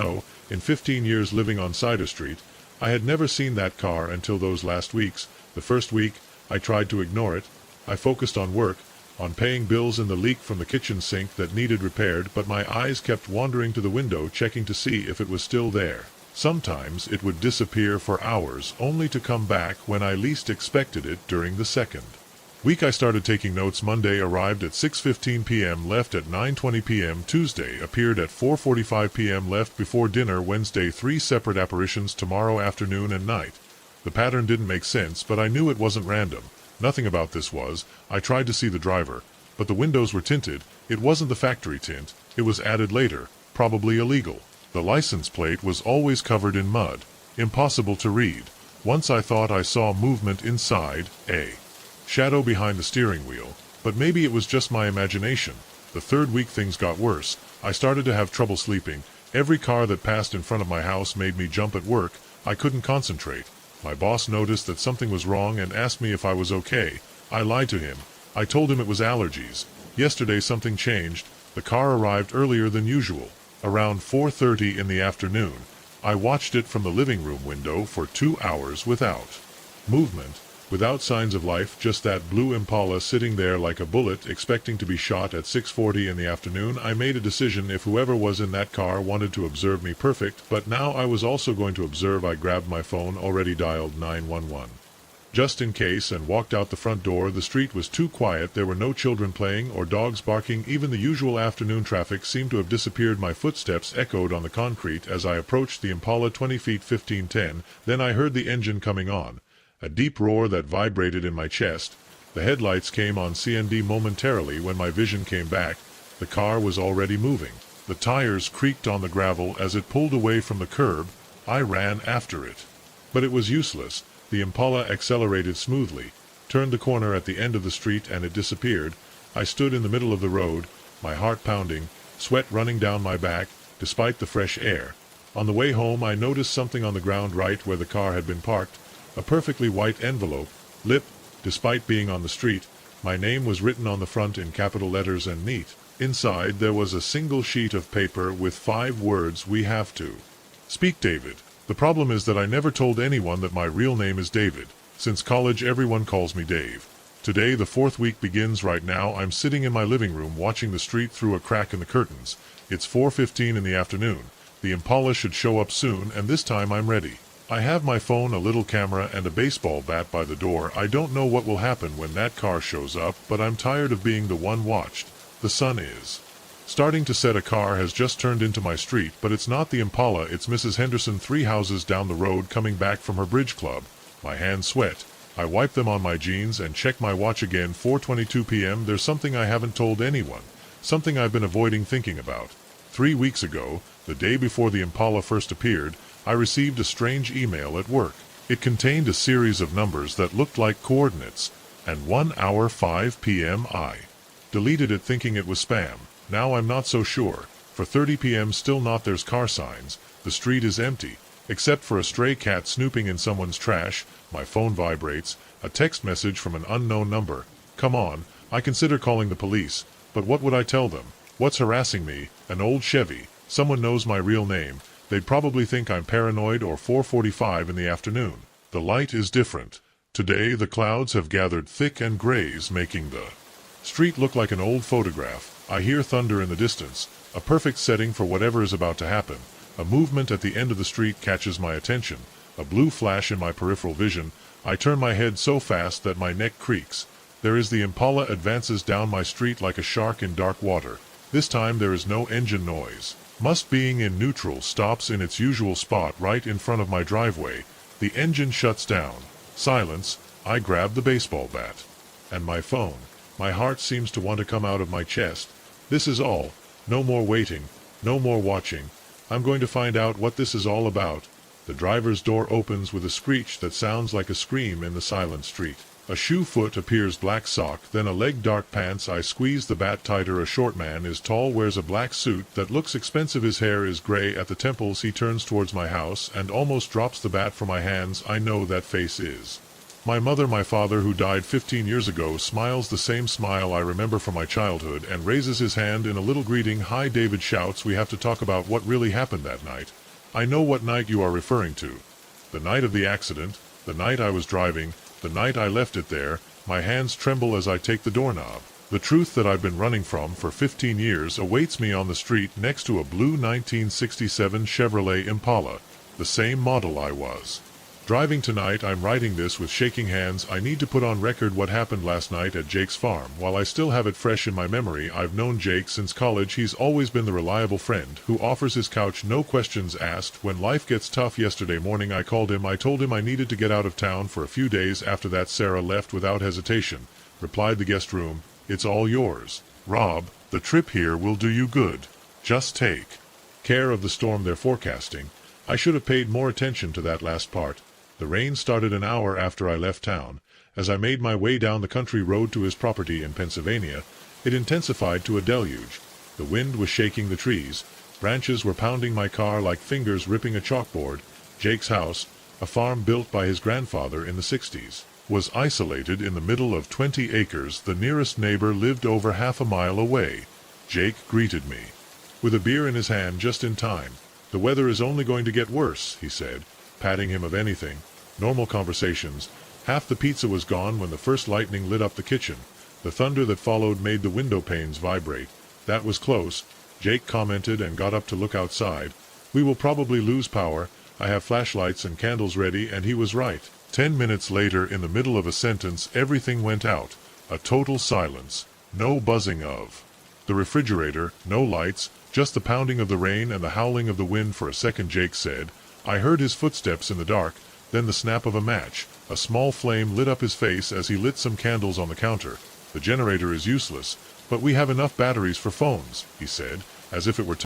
in 15 years living on Cider Street, I had never seen that car until those last weeks. The first week, I tried to ignore it. I focused on work, on paying bills and the leak from the kitchen sink that needed repaired, but my eyes kept wandering to the window, checking to see if it was still there. Sometimes it would disappear for hours, only to come back when I least expected it. During the second week I started taking notes. Monday arrived at 6:15 p.m., left at 9:20 p.m. Tuesday appeared at 4:45 p.m., left before dinner. Wednesday 3 separate apparitions, tomorrow afternoon and night. The pattern didn't make sense, but I knew it wasn't random. Nothing about this was. I tried to see the driver, but the windows were tinted. It wasn't the factory tint. It was added later, probably illegal. The license plate was always covered in mud. Impossible to read. Once I thought I saw movement inside a shadow behind the steering wheel. But maybe it was just my imagination. The third week things got worse. I started to have trouble sleeping. Every car that passed in front of my house made me jump at work. I couldn't concentrate. My boss noticed that something was wrong and asked me if I was okay. I lied to him. I told him it was allergies. Yesterday something changed. The car arrived earlier than usual, around 4:30 in the afternoon. I watched it from the living room window for 2 hours without movement, without signs of life, just that blue Impala sitting there like a bullet expecting to be shot at 6:40 in the afternoon. I made a decision: if whoever was in that car wanted to observe me, perfect, but now I was also going to observe. I grabbed my phone, already dialed 911. Just in case, and walked out the front door. The street was too quiet. There were no children playing or dogs barking. Even the usual afternoon traffic seemed to have disappeared. My footsteps echoed on the concrete as I approached the Impala 20 feet 1510. Then I heard the engine coming on. A deep roar that vibrated in my chest. The headlights came on CND momentarily. When my vision came back, the car was already moving. The tires creaked on the gravel as it pulled away from the curb. I ran after it. But it was useless. The Impala accelerated smoothly, turned the corner at the end of the street, and it disappeared. I stood in the middle of the road, my heart pounding, sweat running down my back, despite the fresh air. On the way home I noticed something on the ground right where the car had been parked. A perfectly white envelope, lit, despite being on the street. My name was written on the front in capital letters and neat. Inside there was a single sheet of paper with 5 words: "We have to speak, David." The problem is that I never told anyone that my real name is David. Since college everyone calls me Dave. Today the 4th week begins. Right now I'm sitting in my living room watching the street through a crack in the curtains. It's 4:15 in the afternoon. The Impala should show up soon, and this time I'm ready. I have my phone, a little camera, and a baseball bat by the door. I don't know what will happen when that car shows up, but I'm tired of being the one watched. The sun is starting to set. A car has just turned into my street, but it's not the Impala, it's Mrs. Henderson 3 houses down the road, coming back from her bridge club. My hands sweat. I wipe them on my jeans and check my watch again. 4:22 p.m. There's something I haven't told anyone, something I've been avoiding thinking about. 3 weeks ago, the day before the Impala first appeared, I received a strange email at work. It contained a series of numbers that looked like coordinates, and 1 hour 5 p.m. I deleted it thinking it was spam. Now I'm not so sure. For 30 p.m. still not. There's car signs. The street is empty, except for a stray cat snooping in someone's trash. My phone vibrates. A text message from an unknown number. Come on, I consider calling the police, but what would I tell them? What's harassing me? An old Chevy. Someone knows my real name. They'd probably think I'm paranoid. Or 4:45 in the afternoon. The light is different. Today the clouds have gathered thick and grays, making the street look like an old photograph. I hear thunder in the distance, a perfect setting for whatever is about to happen. A movement at the end of the street catches my attention, a blue flash in my peripheral vision. I turn my head so fast that my neck creaks. There is the Impala, advances down my street like a shark in dark water. This time there is no engine noise. Must being in neutral, stops in its usual spot right in front of my driveway. The engine shuts down. Silence. I grab the baseball bat. And my phone. My heart seems to want to come out of my chest. This is all. No more waiting. No more watching. I'm going to find out what this is all about. The driver's door opens with a screech that sounds like a scream in the silent street. A shoe foot appears, black sock, then a leg, dark pants. I squeeze the bat tighter. A short man is tall, wears a black suit that looks expensive. His hair is gray at the temples. He turns towards my house and almost drops the bat from my hands. I know that face is my mother. My father, who died 15 years ago, smiles the same smile I remember from my childhood and raises his hand in a little greeting. Hi, David shouts. We have to talk about what really happened that night. I know what night you are referring to. The night of the accident, the night I was driving, the night I left it there. My hands tremble as I take the doorknob. The truth that I've been running from for 15 years awaits me on the street next to a blue 1967 Chevrolet Impala, the same model I was driving tonight. I'm writing this with shaking hands. I need to put on record what happened last night at Jake's farm. While I still have it fresh in my memory, I've known Jake since college. He's always been the reliable friend who offers his couch, no questions asked, when life gets tough. Yesterday morning I called him. I told him I needed to get out of town for a few days. After that, Sarah left without hesitation. Replied the guest room. It's all yours, Rob. The trip here will do you good. Just take care of the storm they're forecasting. I should have paid more attention to that last part. The rain started an hour after I left town, As I made my way down the country road to his property in Pennsylvania, it intensified to a deluge. The wind was shaking the trees. Branches were pounding my car like fingers ripping a chalkboard. Jake's house, a farm built by his grandfather in the 60s, was isolated in the middle of 20 acres. The nearest neighbor lived over half a mile away. Jake greeted me with a beer in his hand just in time. "The weather is only going to get worse," he said, patting him of anything. Normal conversations. Half the pizza was gone when the first lightning lit up the kitchen. The thunder that followed made the window panes vibrate. "That was close," Jake commented and got up to look outside. "We will probably lose power. I have flashlights and candles ready," and he was right. 10 minutes later, in the middle of a sentence, everything went out. A total silence. No buzzing of the refrigerator, no lights, just the pounding of the rain and the howling of the wind. For a second, Jake said, I heard his footsteps in the dark, then the snap of a match. A small flame lit up his face as he lit some candles on the counter. "The generator is useless, but we have enough batteries for phones," he said, as if it were